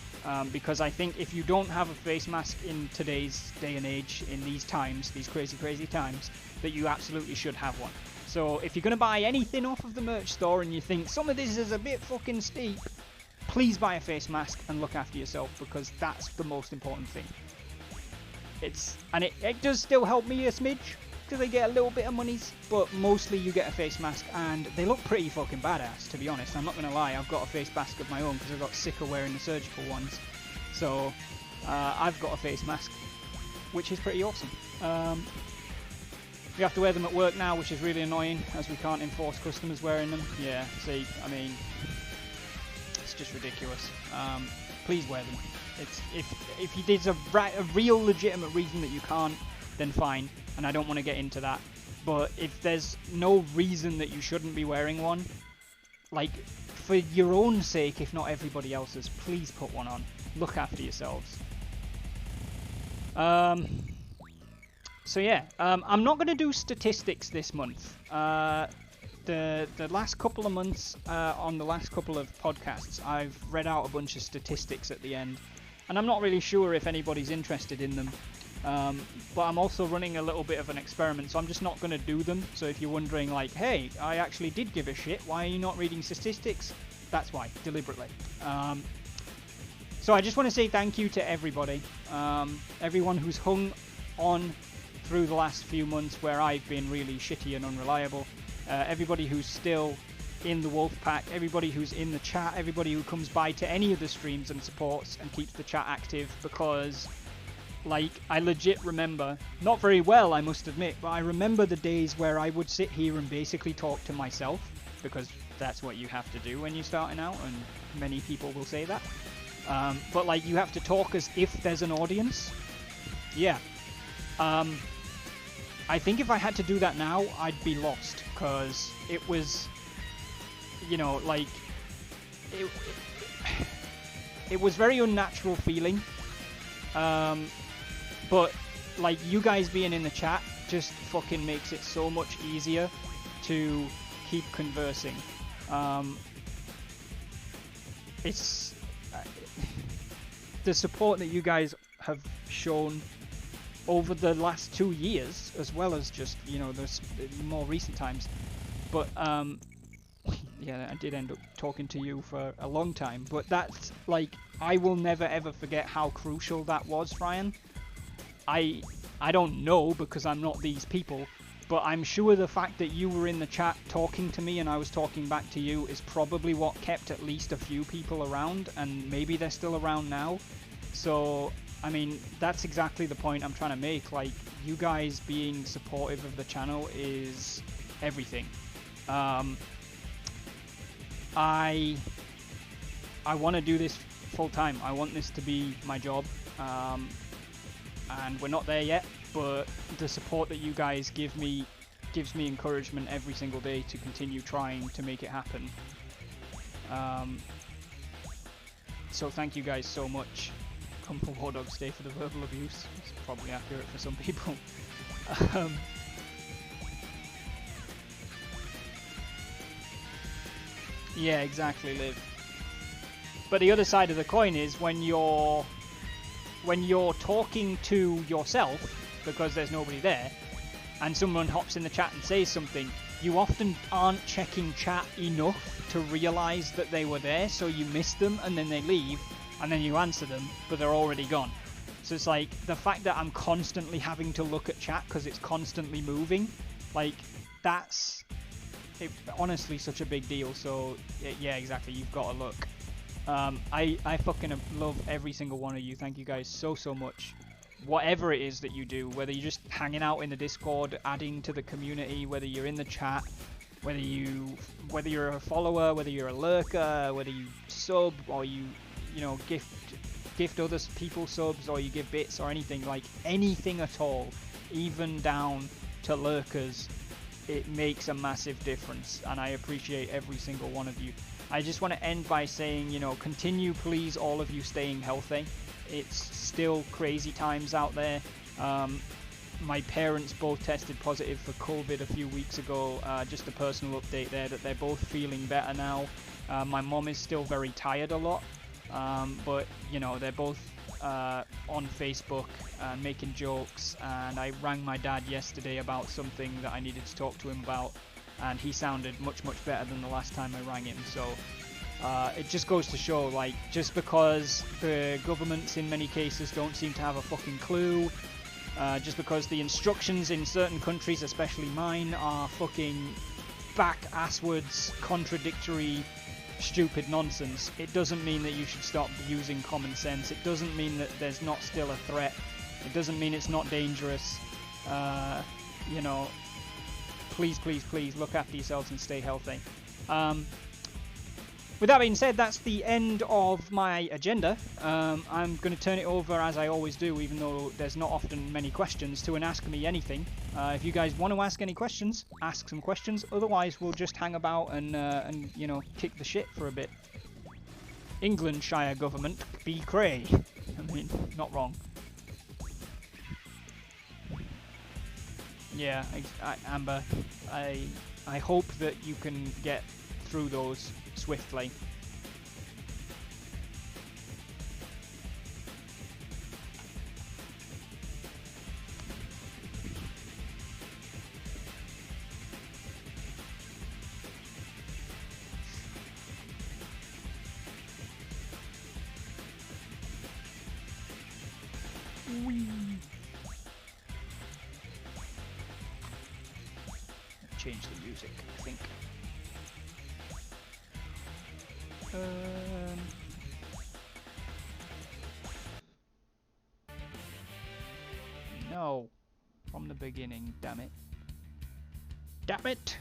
because I think if you don't have a face mask in today's day and age, in these times, these crazy times, that you absolutely should have one. So if you're going to buy anything off of the merch store and you think some of this is a bit fucking steep, please buy a face mask and look after yourself, because that's the most important thing. It does still help me a smidge, because I get a little bit of monies, but mostly you get a face mask, and they look pretty fucking badass, to be honest. I'm not going to lie, I've got a face mask of my own, because I got sick of wearing the surgical ones. So, I've got a face mask, which is pretty awesome. We have to wear them at work now, which is really annoying, as we can't enforce customers wearing them. Yeah, see, I mean, it's just ridiculous. Please wear them. If you did a real legitimate reason that you can't, then fine, and I don't want to get into that. But if there's no reason that you shouldn't be wearing one, like, for your own sake, if not everybody else's, please put one on. Look after yourselves. So yeah, I'm not going to do statistics this month. The last couple of months, on the last couple of podcasts, I've read out a bunch of statistics at the end, and I'm not really sure if anybody's interested in them. But I'm also running a little bit of an experiment, so I'm just not going to do them. So if you're wondering, like, hey, I actually did give a shit, why are you not reading statistics? That's why, deliberately. So I just want to say thank you to everybody. Everyone who's hung on through the last few months where I've been really shitty and unreliable. Everybody who's still in the Wolf Pack, everybody who's in the chat, everybody who comes by to any of the streams and supports and keeps the chat active, because, like, I legit remember, not very well I must admit, but I remember the days where I would sit here and basically talk to myself, because that's what you have to do when you're starting out, and many people will say that. But, like, you have to talk as if there's an audience. Yeah. I think if I had to do that now, I'd be lost, because it was, you know, like, it was very unnatural feeling. But, like, you guys being in the chat just fucking makes it so much easier to keep conversing. It's the support that you guys have shown over the last 2 years, as well as just, you know, the more recent times. But, yeah, I did end up talking to you for a long time, but that's, like, I will never ever forget how crucial that was, Ryan. I don't know, because I'm not these people, but I'm sure the fact that you were in the chat talking to me and I was talking back to you is probably what kept at least a few people around, and maybe they're still around now. So, I mean, that's exactly the point I'm trying to make. Like, you guys being supportive of the channel is everything. I want to do this full time. I want this to be my job, and we're not there yet, but the support that you guys give me gives me encouragement every single day to continue trying to make it happen. So thank you guys so much. Come for War Dog, stay for the verbal abuse. It's probably accurate for some people. Yeah, exactly, Liv. But the other side of the coin is when you're talking to yourself, because there's nobody there, and someone hops in the chat and says something, you often aren't checking chat enough to realise that they were there, so you miss them and then they leave, and then you answer them, but they're already gone. So it's like, the fact that I'm constantly having to look at chat because it's constantly moving, like, that's honestly such a big deal. So yeah, exactly, you've got to look. I fucking love every single one of you. Thank you guys so much. Whatever it is that you do, whether you're just hanging out in the Discord, adding to the community, whether you're in the chat, whether you're a follower, whether you're a lurker, whether you sub, or you know, gift other people subs, or you give bits or anything, like anything at all, even down to lurkers, it makes a massive difference, and I appreciate every single one of you. I just want to end by saying, you know, continue please, all of you, staying healthy. It's still crazy times out there. My parents both tested positive for COVID a few weeks ago. Just a personal update there, that they're both feeling better now. My mom is still very tired a lot, but you know, they're both on Facebook making jokes, and I rang my dad yesterday about something that I needed to talk to him about, and he sounded much better than the last time I rang him. So it just goes to show, like, just because the governments in many cases don't seem to have a fucking clue, just because the instructions in certain countries, especially mine, are fucking back-asswards, contradictory stupid nonsense, it doesn't mean that you should stop using common sense. It doesn't mean that there's not still a threat. It doesn't mean it's not dangerous. You know, please, please, please look after yourselves and stay healthy. With that being said, that's the end of my agenda. I'm going to turn it over, as I always do, even though there's not often many questions, to an Ask Me Anything. If you guys want to ask any questions, ask some questions. Otherwise, we'll just hang about and you know, kick the shit for a bit. Englandshire government, be cray. I mean, not wrong. Yeah, Amber, I hope that you can get through those swiftly. Whee. Change the music, I think. No. From the beginning, damn it. Damn it!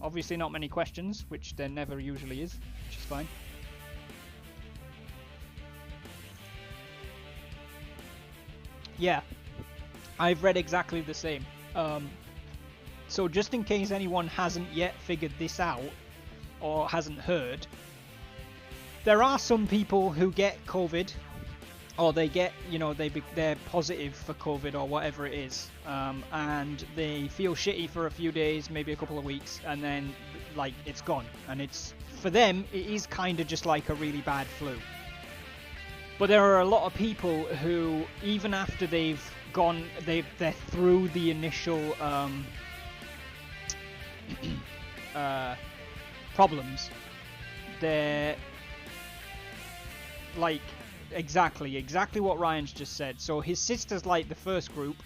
Obviously not many questions, which there never usually is, which is fine. Yeah. I've read exactly the same. So just in case anyone hasn't yet figured this out, or hasn't heard, there are some people who get COVID, or they get, you know, they're positive for COVID or whatever it is, and they feel shitty for a few days, maybe a couple of weeks, and then, like, it's gone. And it's, for them, it is kind of just like a really bad flu. But there are a lot of people who, even after they've gone, they're through the initial, problems, they're like exactly what Ryan's just said. So his sister's like the first group,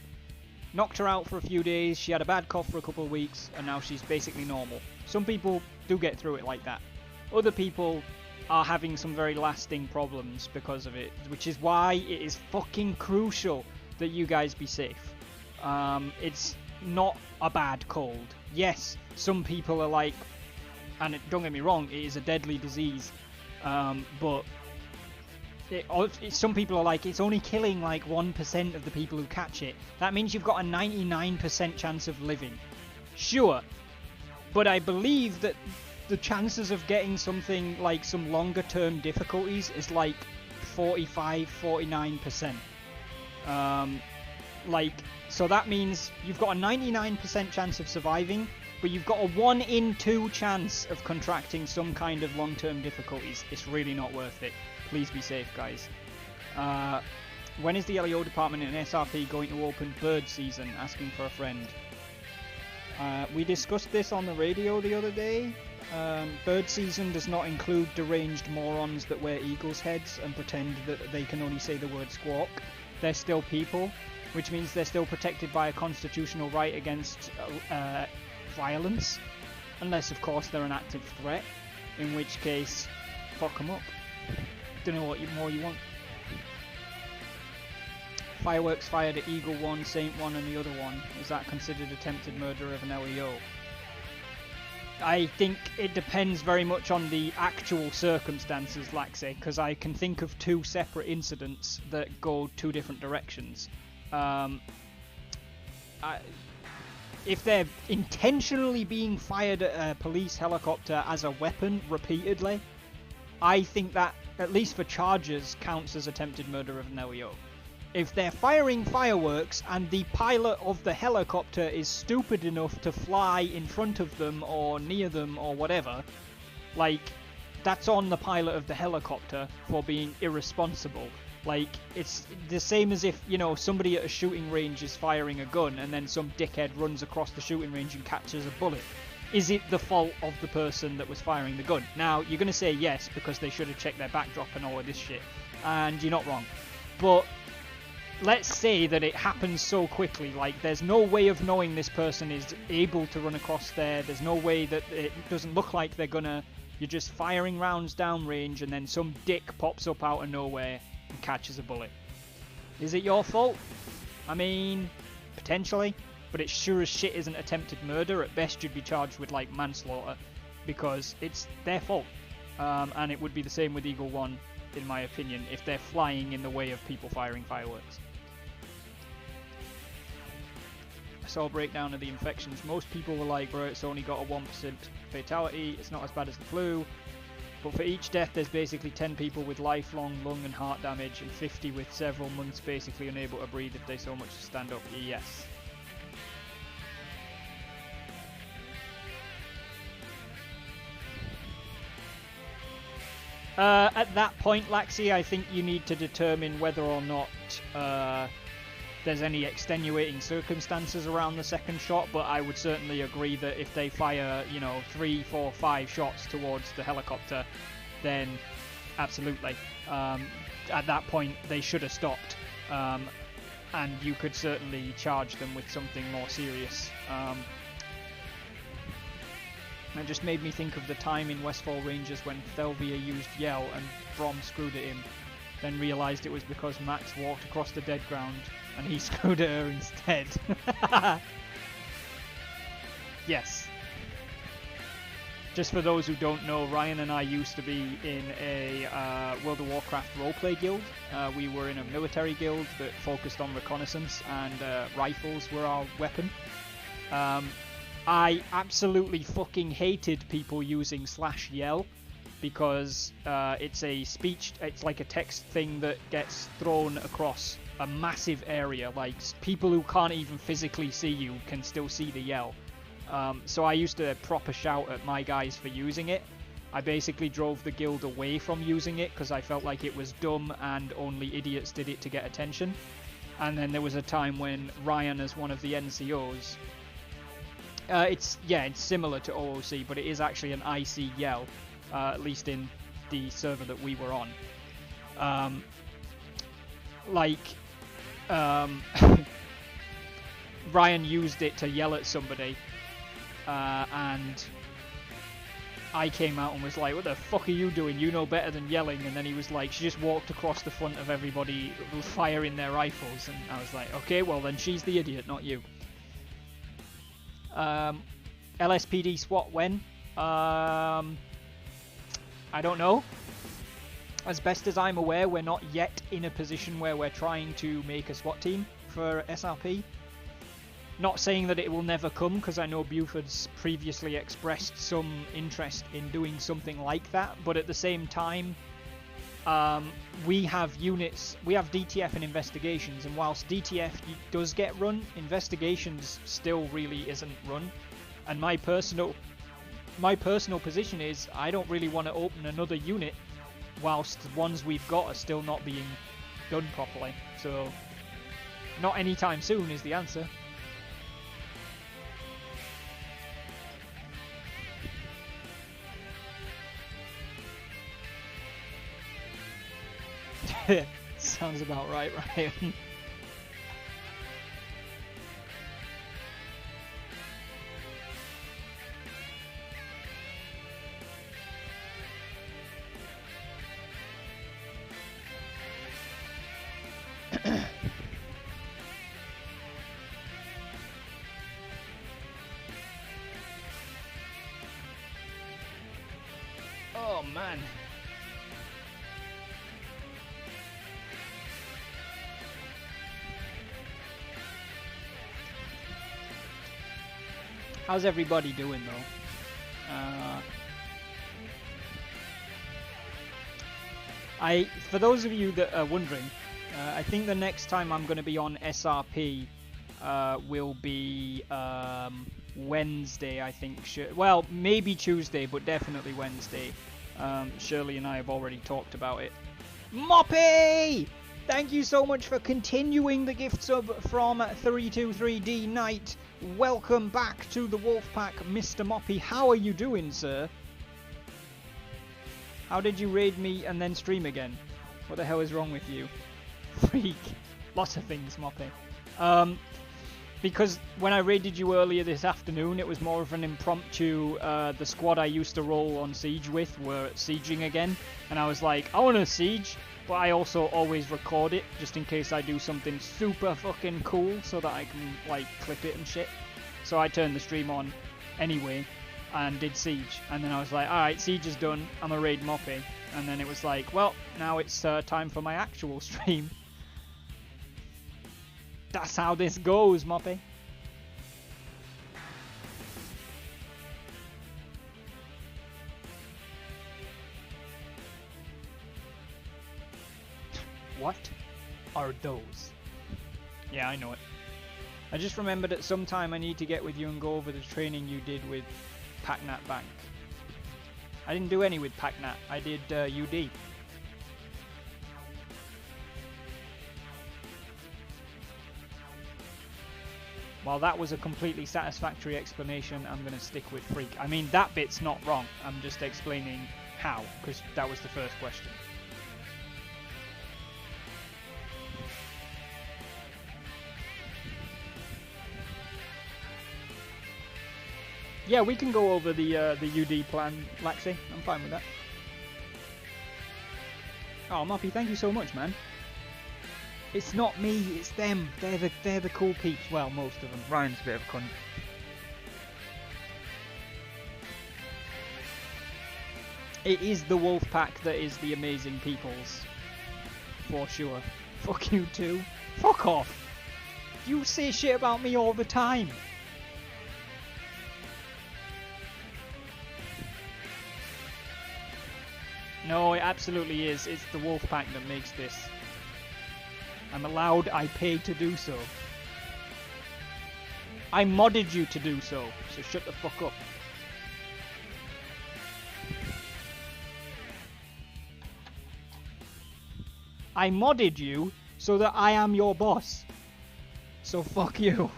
knocked her out for a few days, she had a bad cough for a couple of weeks, and now she's basically normal. Some people do get through it like that. Other people are having some very lasting problems because of it, which is why it is fucking crucial that you guys be safe. It's not a bad cold. Yes, some people are like, and don't get me wrong, it is a deadly disease, but some people are like, it's only killing like 1% of the people who catch it. That means you've got a 99% chance of living. Sure, but I believe that the chances of getting something like some longer term difficulties is like 45-49%. So that means you've got a 99% chance of surviving, but you've got a 1 in 2 chance of contracting some kind of long-term difficulties. It's really not worth it. Please be safe, guys. When is the LEO department in SRP going to open bird season? Asking for a friend. We discussed this on the radio the other day. Bird season does not include deranged morons that wear eagles' heads and pretend that they can only say the word squawk. They're still people, which means they're still protected by a constitutional right against violence, unless of course they're an active threat, in which case fuck them up. Don't know what more you want. Fireworks fired at Eagle 1, Saint 1 and the other one. Is that considered attempted murder of an LEO? I think it depends very much on the actual circumstances, Laxey, because I can think of 2 separate incidents that go 2 different directions. If they're intentionally being fired at a police helicopter as a weapon repeatedly, I think that, at least for charges, counts as attempted murder of an LEO. If they're firing fireworks and the pilot of the helicopter is stupid enough to fly in front of them or near them or whatever, like, that's on the pilot of the helicopter for being irresponsible. Like, it's the same as if, you know, somebody at a shooting range is firing a gun and then some dickhead runs across the shooting range and catches a bullet. Is it the fault of the person that was firing the gun? Now, you're going to say yes, because they should have checked their backdrop and all of this shit. And you're not wrong. But let's say that it happens so quickly, like, there's no way of knowing this person is able to run across there, there's no way that it doesn't look like they're gonna You're just firing rounds downrange and then some dick pops up out of nowhere and catches a bullet. Is it your fault? I mean, potentially, but it sure as shit isn't attempted murder. At best you'd be charged with like manslaughter because it's their fault. And it would be the same with Eagle 1 in my opinion if they're flying in the way of people firing fireworks. I saw a breakdown of the infections. Most people were like, bro, it's only got a 1% fatality, it's not as bad as the flu. But for each death there's basically 10 people with lifelong lung and heart damage and 50 with several months basically unable to breathe if they so much as stand up. Yes. At that point, Laxi, I think you need to determine whether or not there's any extenuating circumstances around the second shot, but I would certainly agree that if they fire, you know, 3, 4, 5 shots towards the helicopter, then absolutely. At that point, they should have stopped, and you could certainly charge them with something more serious. It just made me think of the time in Westfall Rangers when Thelvia used Yell and Brom screwed at him, then realised it was because Max walked across the dead ground and he screwed at her instead. Yes. Just for those who don't know, Ryan and I used to be in a World of Warcraft roleplay guild. We were in a military guild that focused on reconnaissance, and rifles were our weapon. I absolutely fucking hated people using /yell because it's like a text thing that gets thrown across a massive area. Like, people who can't even physically see you can still see the yell. So I used to proper shout at my guys for using it. I basically drove the guild away from using it because I felt like it was dumb and only idiots did it to get attention. And then there was a time when Ryan, as one of the NCOs, it's similar to OOC, but it is actually an IC yell, at least in the server that we were on. Ryan used it to yell at somebody, and I came out and was like, what the fuck are you doing? You know better than yelling. And then he was like, she just walked across the front of everybody firing their rifles. And I was like, okay, well then she's the idiot, not you. LSPD SWAT when? I don't know. As best as I'm aware, we're not yet in a position where we're trying to make a SWAT team for SRP. Not saying that it will never come, because I know Buford's previously expressed some interest in doing something like that, but at the same time, we have units, we have DTF and investigations, and whilst DTF does get run, investigations still really isn't run. And my personal position is I don't really want to open another unit whilst the ones we've got are still not being done properly. So not anytime soon is the answer. Sounds about right, Ryan. Oh man. How's everybody doing though? For those of you that are wondering, I think the next time I'm going to be on SRP will be Wednesday, I think. Well, maybe Tuesday, but definitely Wednesday. Shirley and I have already talked about it. Moppy! Thank you so much for continuing the gift sub from 323D Knight. Welcome back to the Wolfpack, Mr. Moppy. How are you doing, sir? How did you raid me and then stream again? What the hell is wrong with you? Freak. Lots of things, Moppy. Because when I raided you earlier this afternoon, it was more of an impromptu, the squad I used to roll on Siege with were sieging again, and I was like, I want to siege, but I also always record it, just in case I do something super fucking cool, so that I can, like, clip it and shit. So I turned the stream on anyway, and did siege, and then I was like, alright, siege is done, I'm a raid Moppy, and then it was like, well, now it's time for my actual stream. That's how this goes, Moppy. What are those? Yeah, I know it. I just remembered at some time I need to get with you and go over the training you did with PacNat Bank. I didn't do any with PacNat, I did UD. While that was a completely satisfactory explanation, I'm going to stick with Freak. I mean, that bit's not wrong. I'm just explaining how, because that was the first question. Yeah, we can go over the UD plan, Laxi. I'm fine with that. Oh, Moppy, thank you so much, man. It's not me, it's them. They're the cool peeps. Well, most of them. Ryan's a bit of a cunt. It is the wolf pack that is the amazing peoples. For sure. Fuck you too. Fuck off. You say shit about me all the time. No, it absolutely is. It's the wolf pack that makes this. I'm allowed, I pay to do so. I modded you to do so shut the fuck up. I modded you so that I am your boss. So fuck you.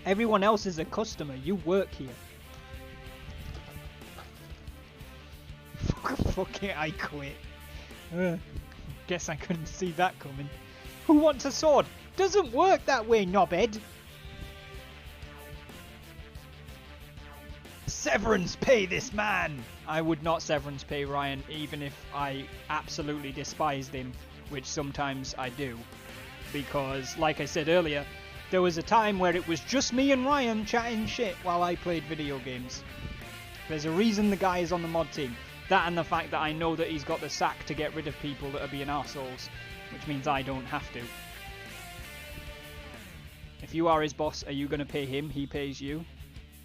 Everyone else is a customer, you work here. Fuck it, I quit. Guess I couldn't see that coming. Who wants a sword? Doesn't work that way, knobhead. Severance pay this man! I would not severance pay Ryan, even if I absolutely despised him, which sometimes I do. Because, like I said earlier, there was a time where it was just me and Ryan chatting shit while I played video games. There's a reason the guy is on the mod team. That and the fact that I know that he's got the sack to get rid of people that are being arseholes, which means I don't have to. If you are his boss, are you going to pay him? He pays you?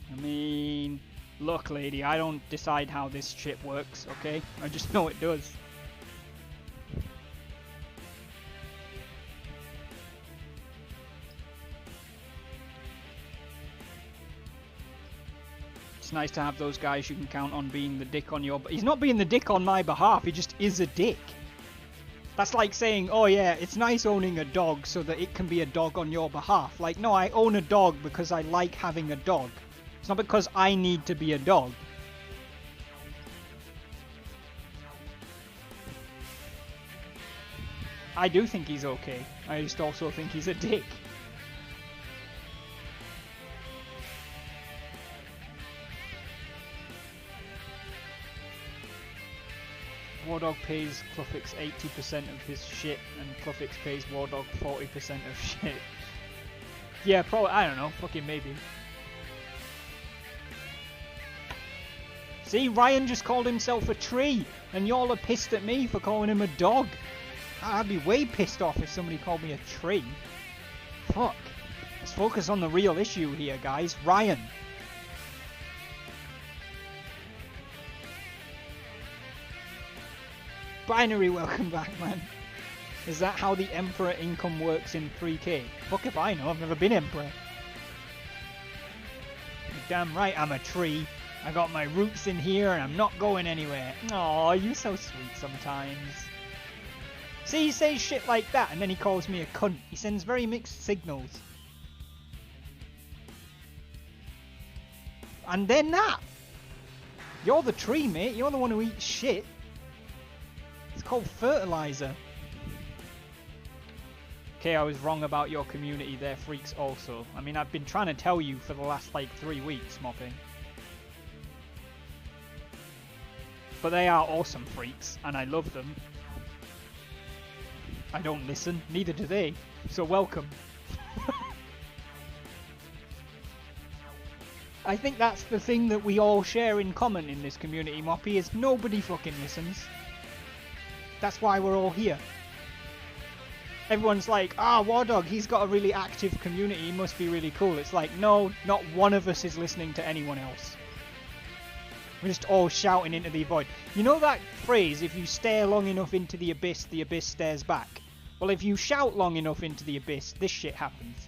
I mean, look lady, I don't decide how this shit works, okay? I just know it does. It's nice to have those guys you can count on being the dick on your... He's not being the dick on my behalf, he just is a dick. That's like saying, oh yeah, it's nice owning a dog so that it can be a dog on your behalf. Like, no, I own a dog because I like having a dog. It's not because I need to be a dog. I do think he's okay. I just also think he's a dick. Wardog pays Cluffix 80% of his shit, and Cluffix pays Wardog 40% of shit. Yeah, probably, I don't know, fucking maybe. See, Ryan just called himself a tree, and y'all are pissed at me for calling him a dog. I'd be way pissed off if somebody called me a tree. Fuck. Let's focus on the real issue here, guys. Ryan. Binary, welcome back, man. Is that how the Emperor income works in 3K? Fuck if I know, I've never been Emperor. You're damn right I'm a tree. I got my roots in here and I'm not going anywhere. Aw, you're so sweet sometimes. See, he says shit like that and then he calls me a cunt. He sends very mixed signals. And then that! You're the tree, mate. You're the one who eats shit. It's called fertilizer. okay, I was wrong about your community. They're freaks also. I mean, I've been trying to tell you for the last, like, 3 weeks, Moppy. But they are awesome freaks, and I love them. I don't listen, neither do they. So welcome. I think that's the thing that we all share in common in this community, Moppy, is nobody fucking listens. That's why we're all here. Everyone's like, War Dog, he's got a really active community, he must be really cool. It's like, no, not one of us is listening to anyone else. We're just all shouting into the void. You know that phrase, if you stare long enough into the abyss stares back? Well, if you shout long enough into the abyss, this shit happens.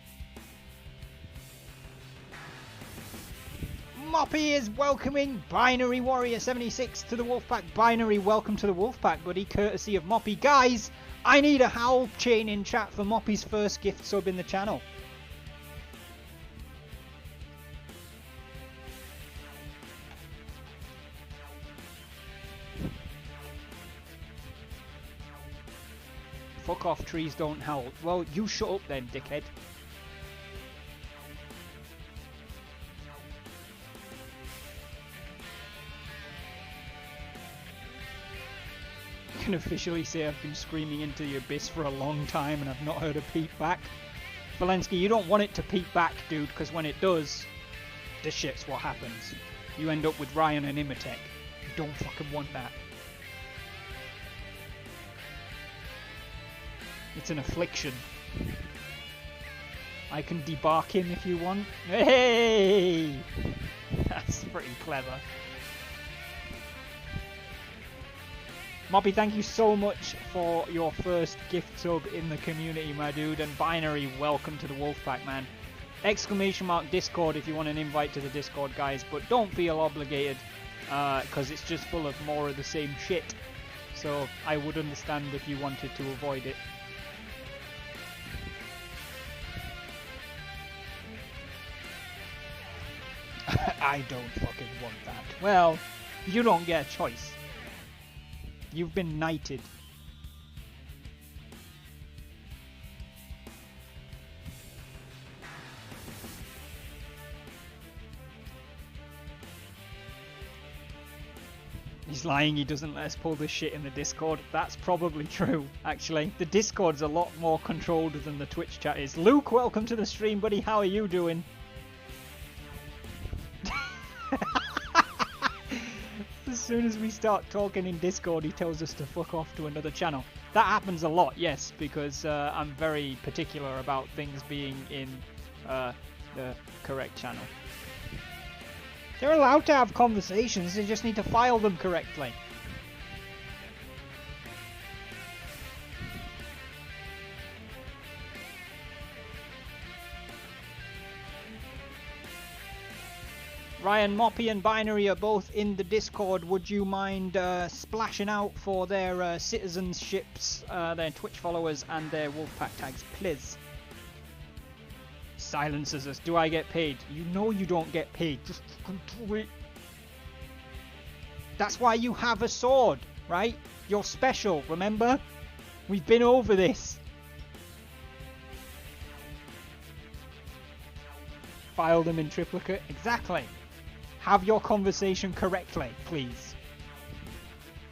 Moppy is welcoming Binary Warrior 76 to the Wolfpack. Binary, welcome to the Wolfpack, buddy, courtesy of Moppy. Guys, I need a howl chain in chat for Moppy's first gift sub in the channel. Fuck off, trees don't howl. Well, you shut up then, dickhead. I can officially say I've been screaming into the abyss for a long time and I've not heard a peep back. Valensky, you don't want it to peep back, dude, because when it does, this shit's what happens. You end up with Ryan and Imatech. You don't fucking want that. It's an affliction. I can debark him if you want. Hey! That's pretty clever. Moppy, thank you so much for your first gift sub in the community, my dude. And Binary, welcome to the Wolfpack, man. Exclamation mark Discord if you want an invite to the Discord, guys. But don't feel obligated, because it's just full of more of the same shit. So I would understand if you wanted to avoid it. I don't fucking want that. Well, you don't get a choice. You've been knighted. He's lying, he doesn't let us pull this shit in the Discord. That's probably true, actually. The Discord's a lot more controlled than the Twitch chat is. Luke, welcome to the stream, buddy. How are you doing? As soon as we start talking in Discord, he tells us to fuck off to another channel. That happens a lot, yes, because I'm very particular about things being in the correct channel. They're allowed to have conversations, they just need to file them correctly. Ryan, Moppy and Binary are both in the Discord. Would you mind splashing out for their citizenships, their Twitch followers and their Wolfpack tags, please? Silences us. Do I get paid? You know you don't get paid. Just fucking do it. That's why you have a sword, right? You're special, remember? We've been over this. File them in triplicate. Exactly. Have your conversation correctly, please.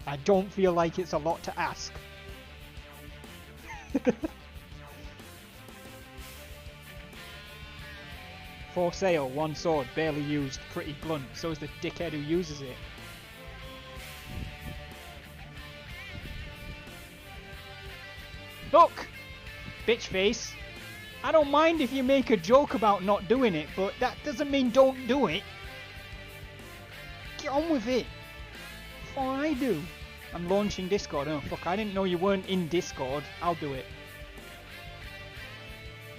I don't feel like it's a lot to ask. For sale, one sword, barely used, pretty blunt. So is the dickhead who uses it. Look! Bitch face. I don't mind if you make a joke about not doing it, but that doesn't mean don't do it. Get on with it. Before I do. I'm launching Discord. Oh fuck, I didn't know you weren't in Discord. I'll do it.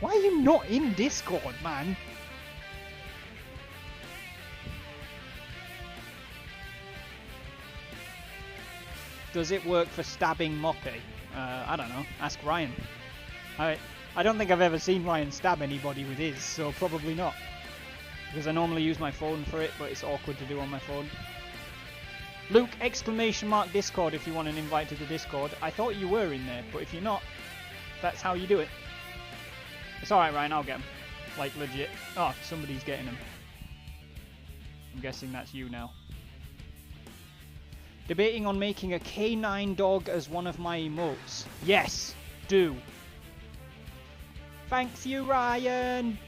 Why are you not in Discord, man? Does it work for stabbing Moppy? I don't know. Ask Ryan. I don't think I've ever seen Ryan stab anybody with his, so probably not. Because I normally use my phone for it, but it's awkward to do on my phone. Luke, exclamation mark Discord if you want an invite to the Discord. I thought you were in there, but if you're not, that's how you do it. It's alright, Ryan, I'll get him. Like, legit. Oh, somebody's getting him. I'm guessing that's you now. Debating on making a canine dog as one of my emotes. Yes, do. Thanks you, Ryan.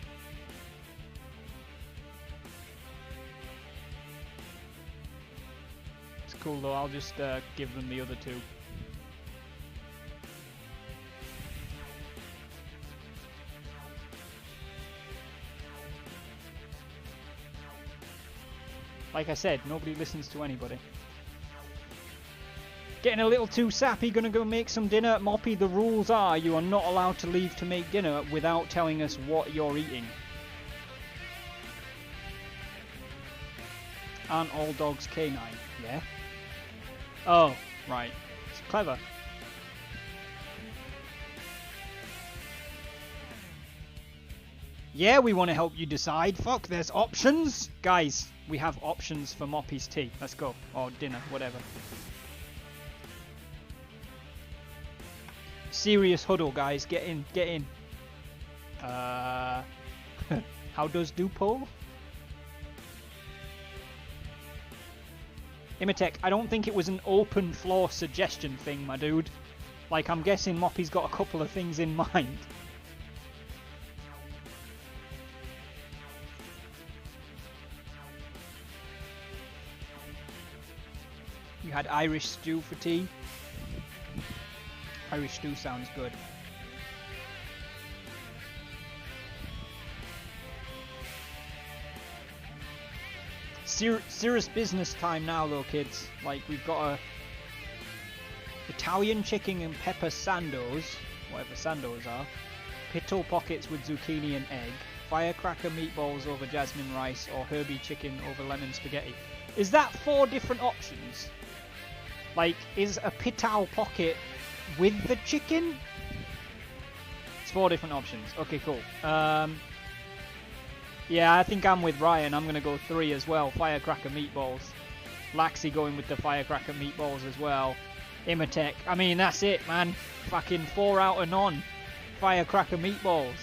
It's cool though, I'll just give them the other two. Like I said, nobody listens to anybody. Getting a little too sappy, gonna go make some dinner. Moppy, the rules are you are not allowed to leave to make dinner without telling us what you're eating. Aren't all dogs canine? Yeah? Oh, right. It's clever. Yeah, we want to help you decide. Fuck, there's options. Guys, we have options for Moppy's tea. Let's go. Or dinner, whatever. Serious huddle, guys. Get in, get in. How does do pull? Imatech, I don't think it was an open floor suggestion thing, my dude. Like, I'm guessing Moppy's got a couple of things in mind. You had Irish stew for tea? Irish stew sounds good. Serious business time now though, kids. Like, we've got a Italian chicken and pepper sandos, whatever sandos are, pitto pockets with zucchini and egg, firecracker meatballs over jasmine rice, or Herbie chicken over lemon spaghetti. Is that 4 different options? Like, is a pitao pocket with the chicken? It's 4 different options. Okay, cool. Yeah, I think I'm with Ryan. I'm going to go 3 as well. Firecracker meatballs. Laxi going with the firecracker meatballs as well. Imatech. I mean, that's it, man. Fucking 4 out of none. Firecracker meatballs.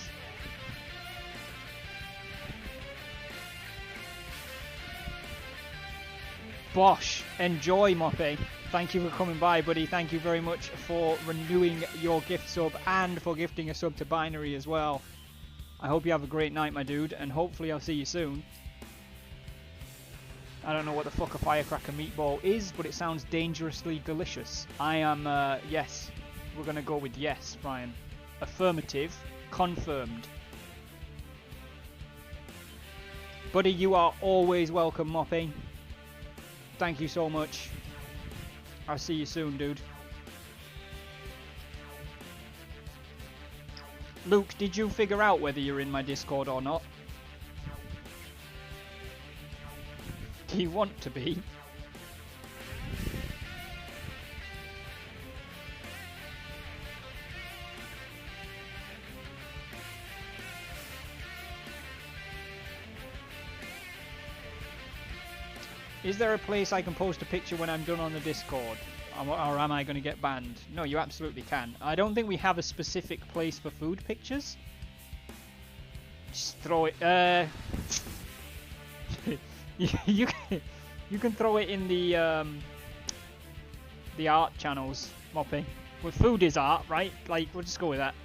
Bosh. Enjoy, Moppy. Thank you for coming by, buddy. Thank you very much for renewing your gift sub and for gifting a sub to Binary as well. I hope you have a great night, my dude, and hopefully I'll see you soon. I don't know what the fuck a firecracker meatball is, but it sounds dangerously delicious. I am, yes. We're gonna go with yes, Brian. Affirmative. Confirmed. Buddy, you are always welcome, Moppy. Thank you so much. I'll see you soon, dude. Luke, did you figure out whether you're in my Discord or not? Do you want to be? Is there a place I can post a picture when I'm done on the Discord? Or am I going to get banned? No, you absolutely can. I don't think we have a specific place for food pictures. Just throw it. you can throw it in the art channels, Moppy. Well, food is art, right? Like, we'll just go with that.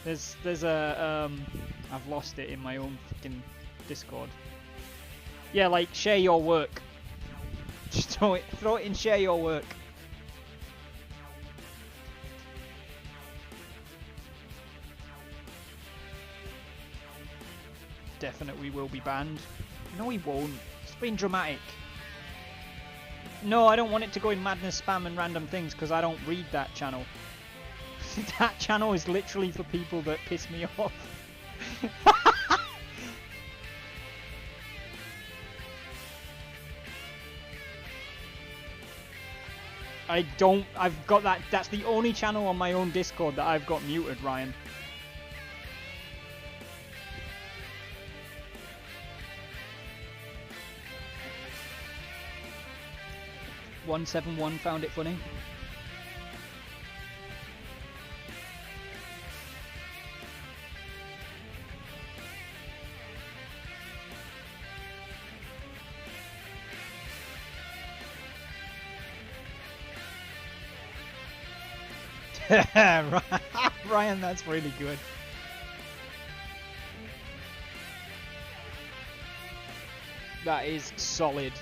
There's a I've lost it in my own fucking Discord. Yeah, like share your work. Just throw it in share your work. Definitely will be banned. No, he won't. It's been dramatic. No, I don't want it to go in madness, spam and random things because I don't read that channel. That channel is literally for people that piss me off. I've got that. That's the only channel on my own Discord that I've got muted, Ryan. (171) found it funny. Ryan, that's really good. That is solid.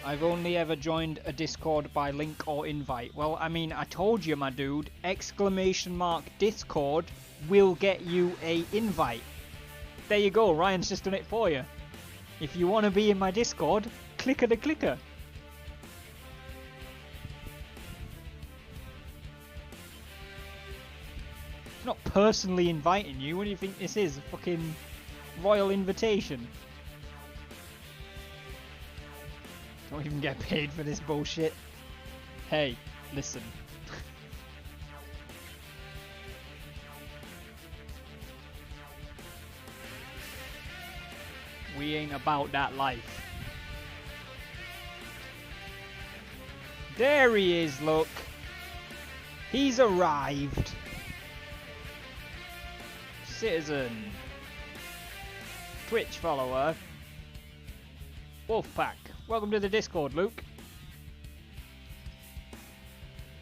I've only ever joined a Discord by link or invite. Well, I mean, I told you, my dude, !Discord will get you a invite. There you go, Ryan's just done it for you. If you want to be in my Discord, clicker the clicker. I'm not personally inviting you. What do you think this is? A fucking royal invitation? Don't even get paid for this bullshit. Hey, listen. We ain't about that life. There he is, look. He's arrived. Citizen. Twitch follower. Wolfpack. Welcome to the Discord, Luke.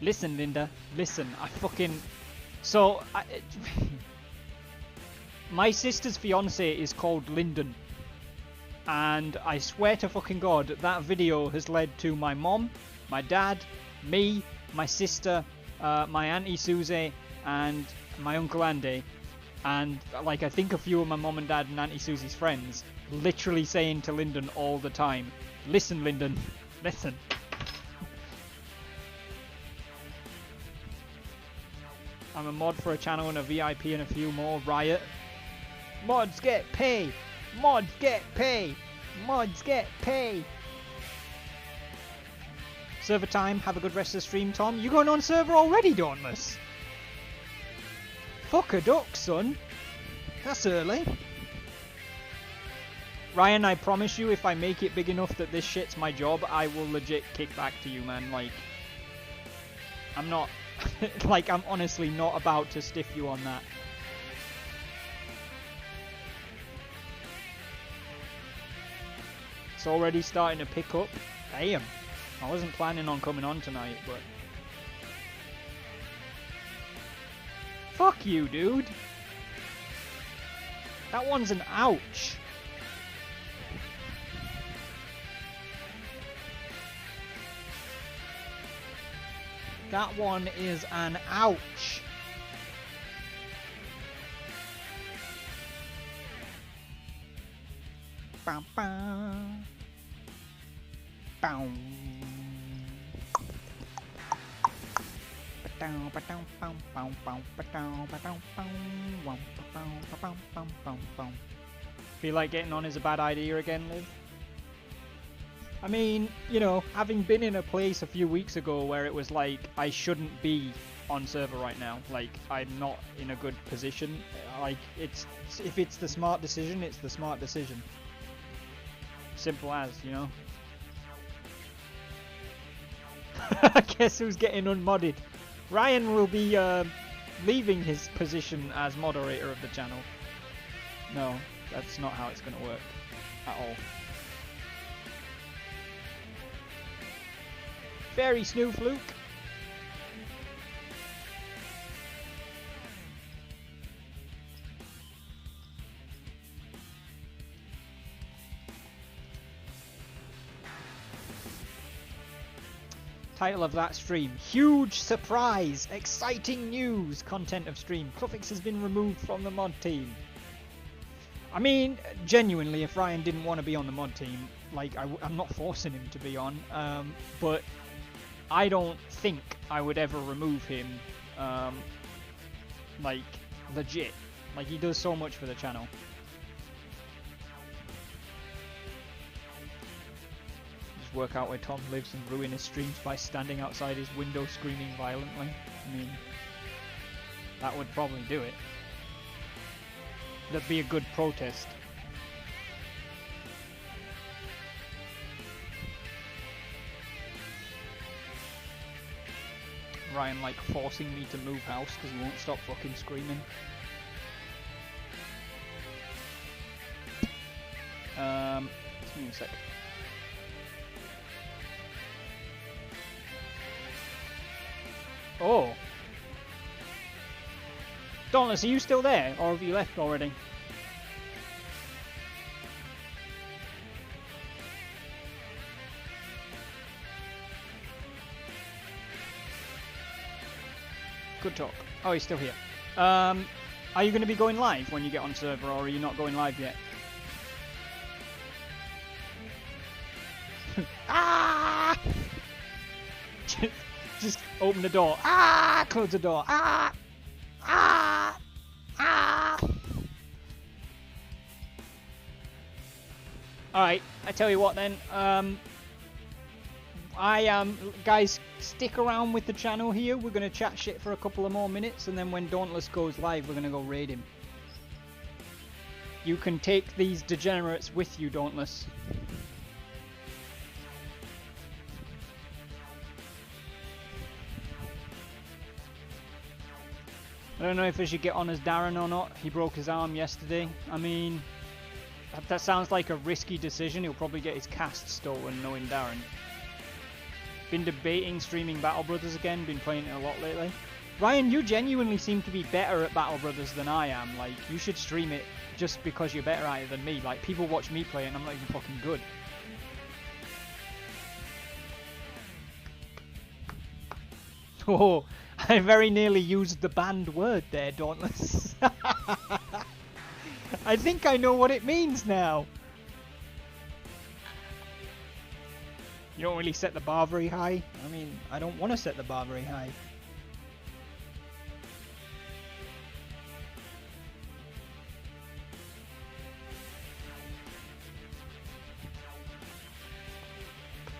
Listen, Linda. Listen, I fucking... So, my sister's fiance is called Lyndon. And I swear to fucking God, that video has led to my mom, my dad, me, my sister, my auntie Susie, and my uncle Andy. And, like, I think a few of my mom and dad and auntie Susie's friends literally saying to Lyndon all the time, listen, Lyndon, listen. I'm a mod for a channel and a VIP and a few more. Riot. Mods get pay. Mods get pay. Mods get pay. Server time. Have a good rest of the stream, Tom. You going on server already, Dauntless? Fuck a duck, son. That's early. Ryan, I promise you, if I make it big enough that this shit's my job, I will legit kick back to you, man. Like, I'm not... like, I'm honestly not about to stiff you on that. It's already starting to pick up. Damn. I wasn't planning on coming on tonight, but... Fuck you, dude. That one's an ouch. That one is an ouch. Bam, bam. Bam. Feel like getting on is a bad idea again, Liv? I mean, you know, having been in a place a few weeks ago where it was like, I shouldn't be on server right now. Like, I'm not in a good position. Like, if it's the smart decision, it's the smart decision. Simple as, you know? Guess who's getting unmodded? Ryan will be leaving his position as moderator of the channel. No, that's not how it's going to work at all. Very Snoofluke. Title of that stream: Huge surprise! Exciting news! Content of stream. Cluffix has been removed from the mod team. I mean, genuinely, if Ryan didn't want to be on the mod team, like, I'm not forcing him to be on, but I don't think I would ever remove him, like, legit. Like, he does so much for the channel. Just work out where Tom lives and ruin his streams by standing outside his window screaming violently. I mean, that would probably do it. That'd be a good protest. Ryan, like, forcing me to move house because he won't stop fucking screaming. Give me a sec. Oh. Dauntless, are you still there, or have you left already? Good talk. Oh, he's still here. Are you going to be going live when you get on server, or are you not going live yet? Ah! Just open the door. Ah! Close the door. Ah! Ah! Ah! Alright, I tell you what then. Guys, stick around with the channel here. We're going to chat shit for a couple of more minutes, and then when Dauntless goes live, we're going to go raid him. You can take these degenerates with you, Dauntless. I don't know if I should get on as Darren or not. He broke his arm yesterday. I mean, that sounds like a risky decision. He'll probably get his cast stolen knowing Darren. Been debating streaming Battle Brothers again. Been playing it a lot lately. Ryan, you genuinely seem to be better at Battle Brothers than I am. Like, you should stream it just because you're better at it than me. Like, people watch me play it and I'm not even fucking good. Oh, I very nearly used the banned word there, Dauntless. I think I know what it means now. You don't really set the bar very high. I mean, I don't want to set the bar very high.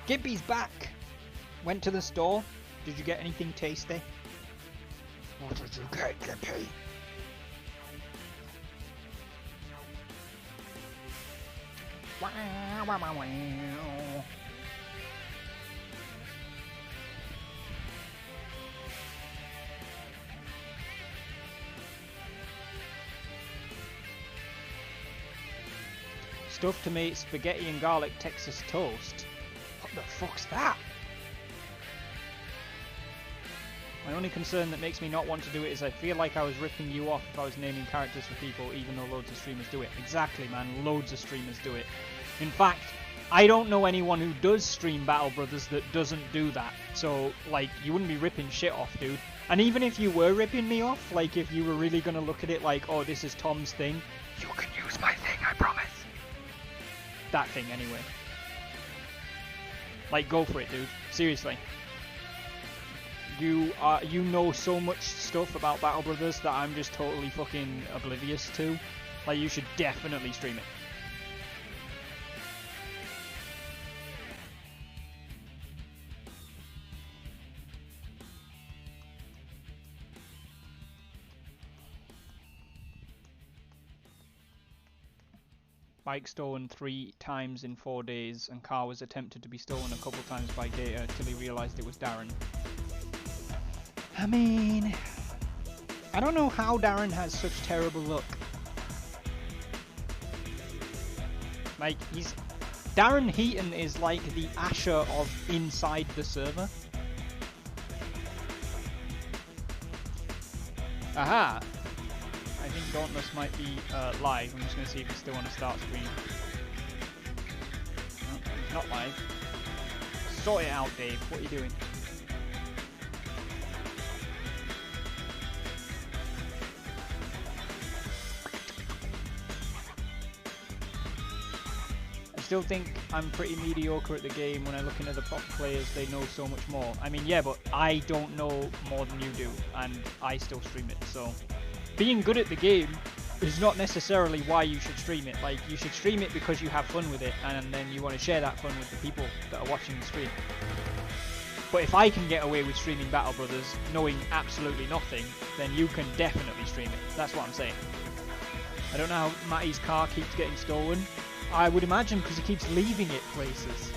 Gibby's back. Went to the store. Did you get anything tasty? What did you get, Gibby? Wow, wow, wow, wow. Stuffed tomato, spaghetti and garlic Texas toast. What the fuck's that? My only concern that makes me not want to do it is I feel like I was ripping you off if I was naming characters for people, even though loads of streamers do it. Exactly, man. Loads of streamers do it. In fact, I don't know anyone who does stream Battle Brothers that doesn't do that. So, like, you wouldn't be ripping shit off, dude. And even if you were ripping me off, like, if you were really gonna look at it like, oh, this is Tom's thing. You can use my thing, I promise. That thing, anyway. Like, go for it, dude. Seriously. You know so much stuff about Battle Brothers that I'm just totally fucking oblivious to. Like, you should definitely stream it. Bike stolen 3 times in 4 days, and car was attempted to be stolen a couple times by Data till he realised it was Darren. I mean, I don't know how Darren has such terrible luck. Like, Darren Heaton is like the Asher of inside the server. Aha! I think Dauntless might be live. I'm just going to see if he's still on the start screen. No, he's not live. Sort it out, Dave. What are you doing? I still think I'm pretty mediocre at the game. When I look into the proper players, they know so much more. I mean, yeah, but I don't know more than you do, and I still stream it, so... Being good at the game is not necessarily why you should stream it. Like, you should stream it because you have fun with it, and then you want to share that fun with the people that are watching the stream. But if I can get away with streaming Battle Brothers knowing absolutely nothing, then you can definitely stream it. That's what I'm saying. I don't know how Matty's car keeps getting stolen. I would imagine because he keeps leaving it places.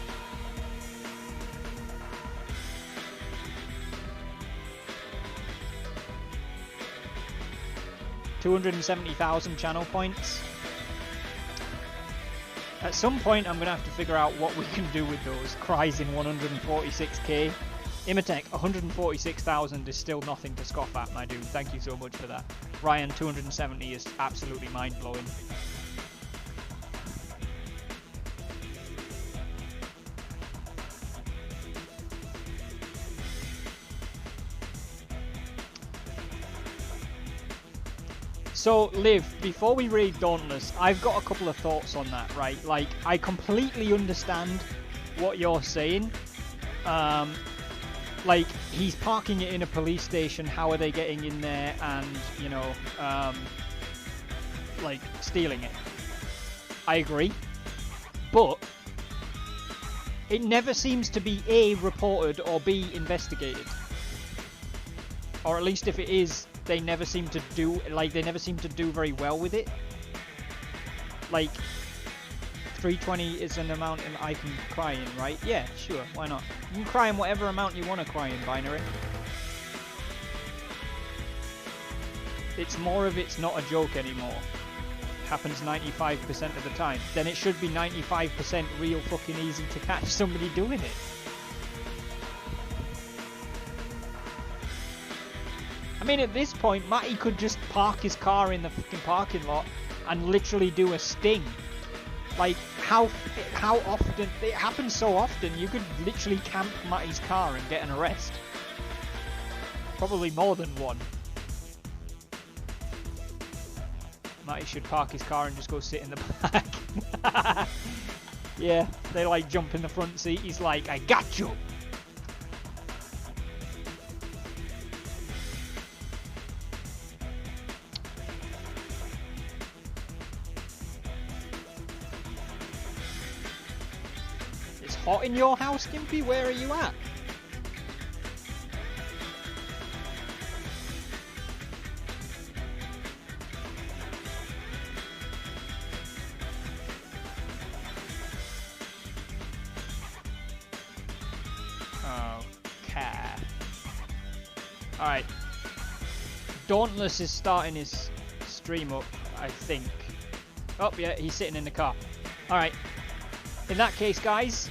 $270,000 channel points. At some point I'm going to have to figure out what we can do with those. Cries in 146k. Imatech, 146,000 is still nothing to scoff at, my dude. Thank you so much for that. Ryan, 270 is absolutely mind-blowing. So, Liv, before we read Dauntless, I've got a couple of thoughts on that, right? Like, I completely understand what you're saying. Like, he's parking it in a police station, how are they getting in there and, you know, like, stealing it? I agree. But it never seems to be A, reported, or B, investigated. Or at least if it is, they never seem to do, like, they never seem to do very well with it. Like, 320 is an amount I can cry in, right? Yeah, sure, why not? You can cry in whatever amount you want to cry in, Binary. It's more of it's not a joke anymore. It happens 95% of the time. Then it should be 95% real fucking easy to catch somebody doing it. I mean, at this point, Matty could just park his car in the fucking parking lot and literally do a sting. Like, how often... It happens so often, you could literally camp Matty's car and get an arrest. Probably more than one. Matty should park his car and just go sit in the back. Yeah, they like jump in the front seat. He's like, I got you! Hot in your house, Gimpy? Where are you at? Okay. Alright. Dauntless is starting his stream up, I think. Oh, yeah, he's sitting in the car. Alright. In that case, guys,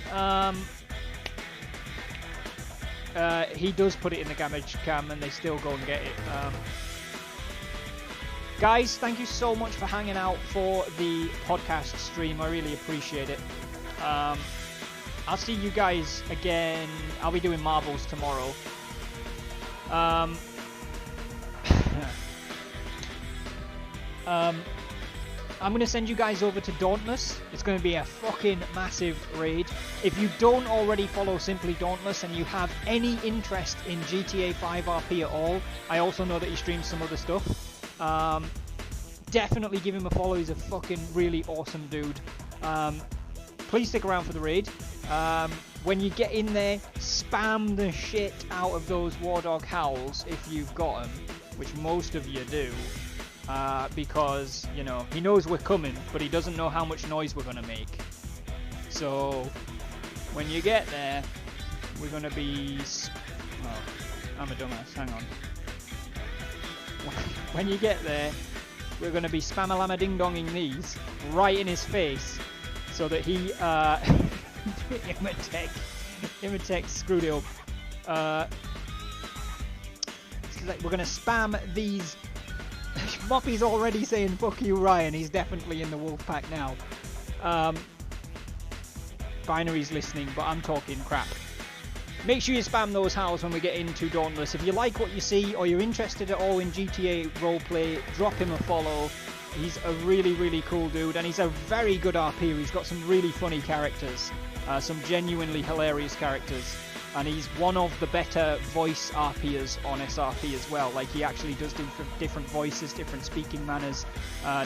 he does put it in the damage cam and they still go and get it. Guys, thank you so much for hanging out for the podcast stream. I really appreciate it. I'll see you guys again. I'll be doing marbles tomorrow. I'm going to send you guys over to Dauntless. It's going to be a fucking massive raid. If you don't already follow Simply Dauntless and you have any interest in GTA 5 RP at all, I also know that he streams some other stuff. Definitely give him a follow. He's a fucking really awesome dude. Please stick around for the raid. When you get in there, spam the shit out of those War Dog howls if you've got them, which most of you do. Because, you know, he knows we're coming, but he doesn't know how much noise we're going to make. So, when you get there, we're going to be... Oh, I'm a dumbass, hang on. When you get there, we're going to be spam-a-lama-ding-donging these right in his face, so that he... Imatech screwed it up. We're going to spam these... Moppy's already saying fuck you, Ryan. He's definitely in the wolf pack now. Binary's listening, but I'm talking crap. Make sure you spam those howls when we get into Dauntless. If you like what you see or you're interested at all in GTA roleplay, drop him a follow. He's a really, really cool dude, and he's a very good RP. He's got some really funny characters, some genuinely hilarious characters. And he's one of the better voice RPers on SRP as well. Like, he actually does do different voices, different speaking manners,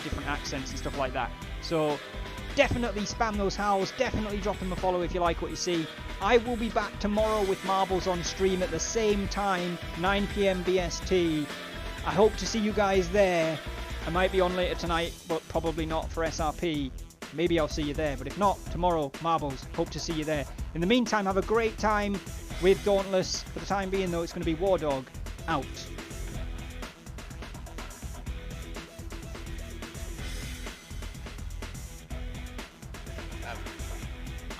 different accents and stuff like that. So, definitely spam those howls. Definitely drop him a follow if you like what you see. I will be back tomorrow with Marbles on stream at the same time, 9 PM BST. I hope to see you guys there. I might be on later tonight, but probably not for SRP. Maybe I'll see you there, but if not, tomorrow, Marbles. Hope to see you there. In the meantime, have a great time with Dauntless. For the time being, though, it's going to be War Dog out.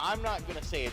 I'm not going to say it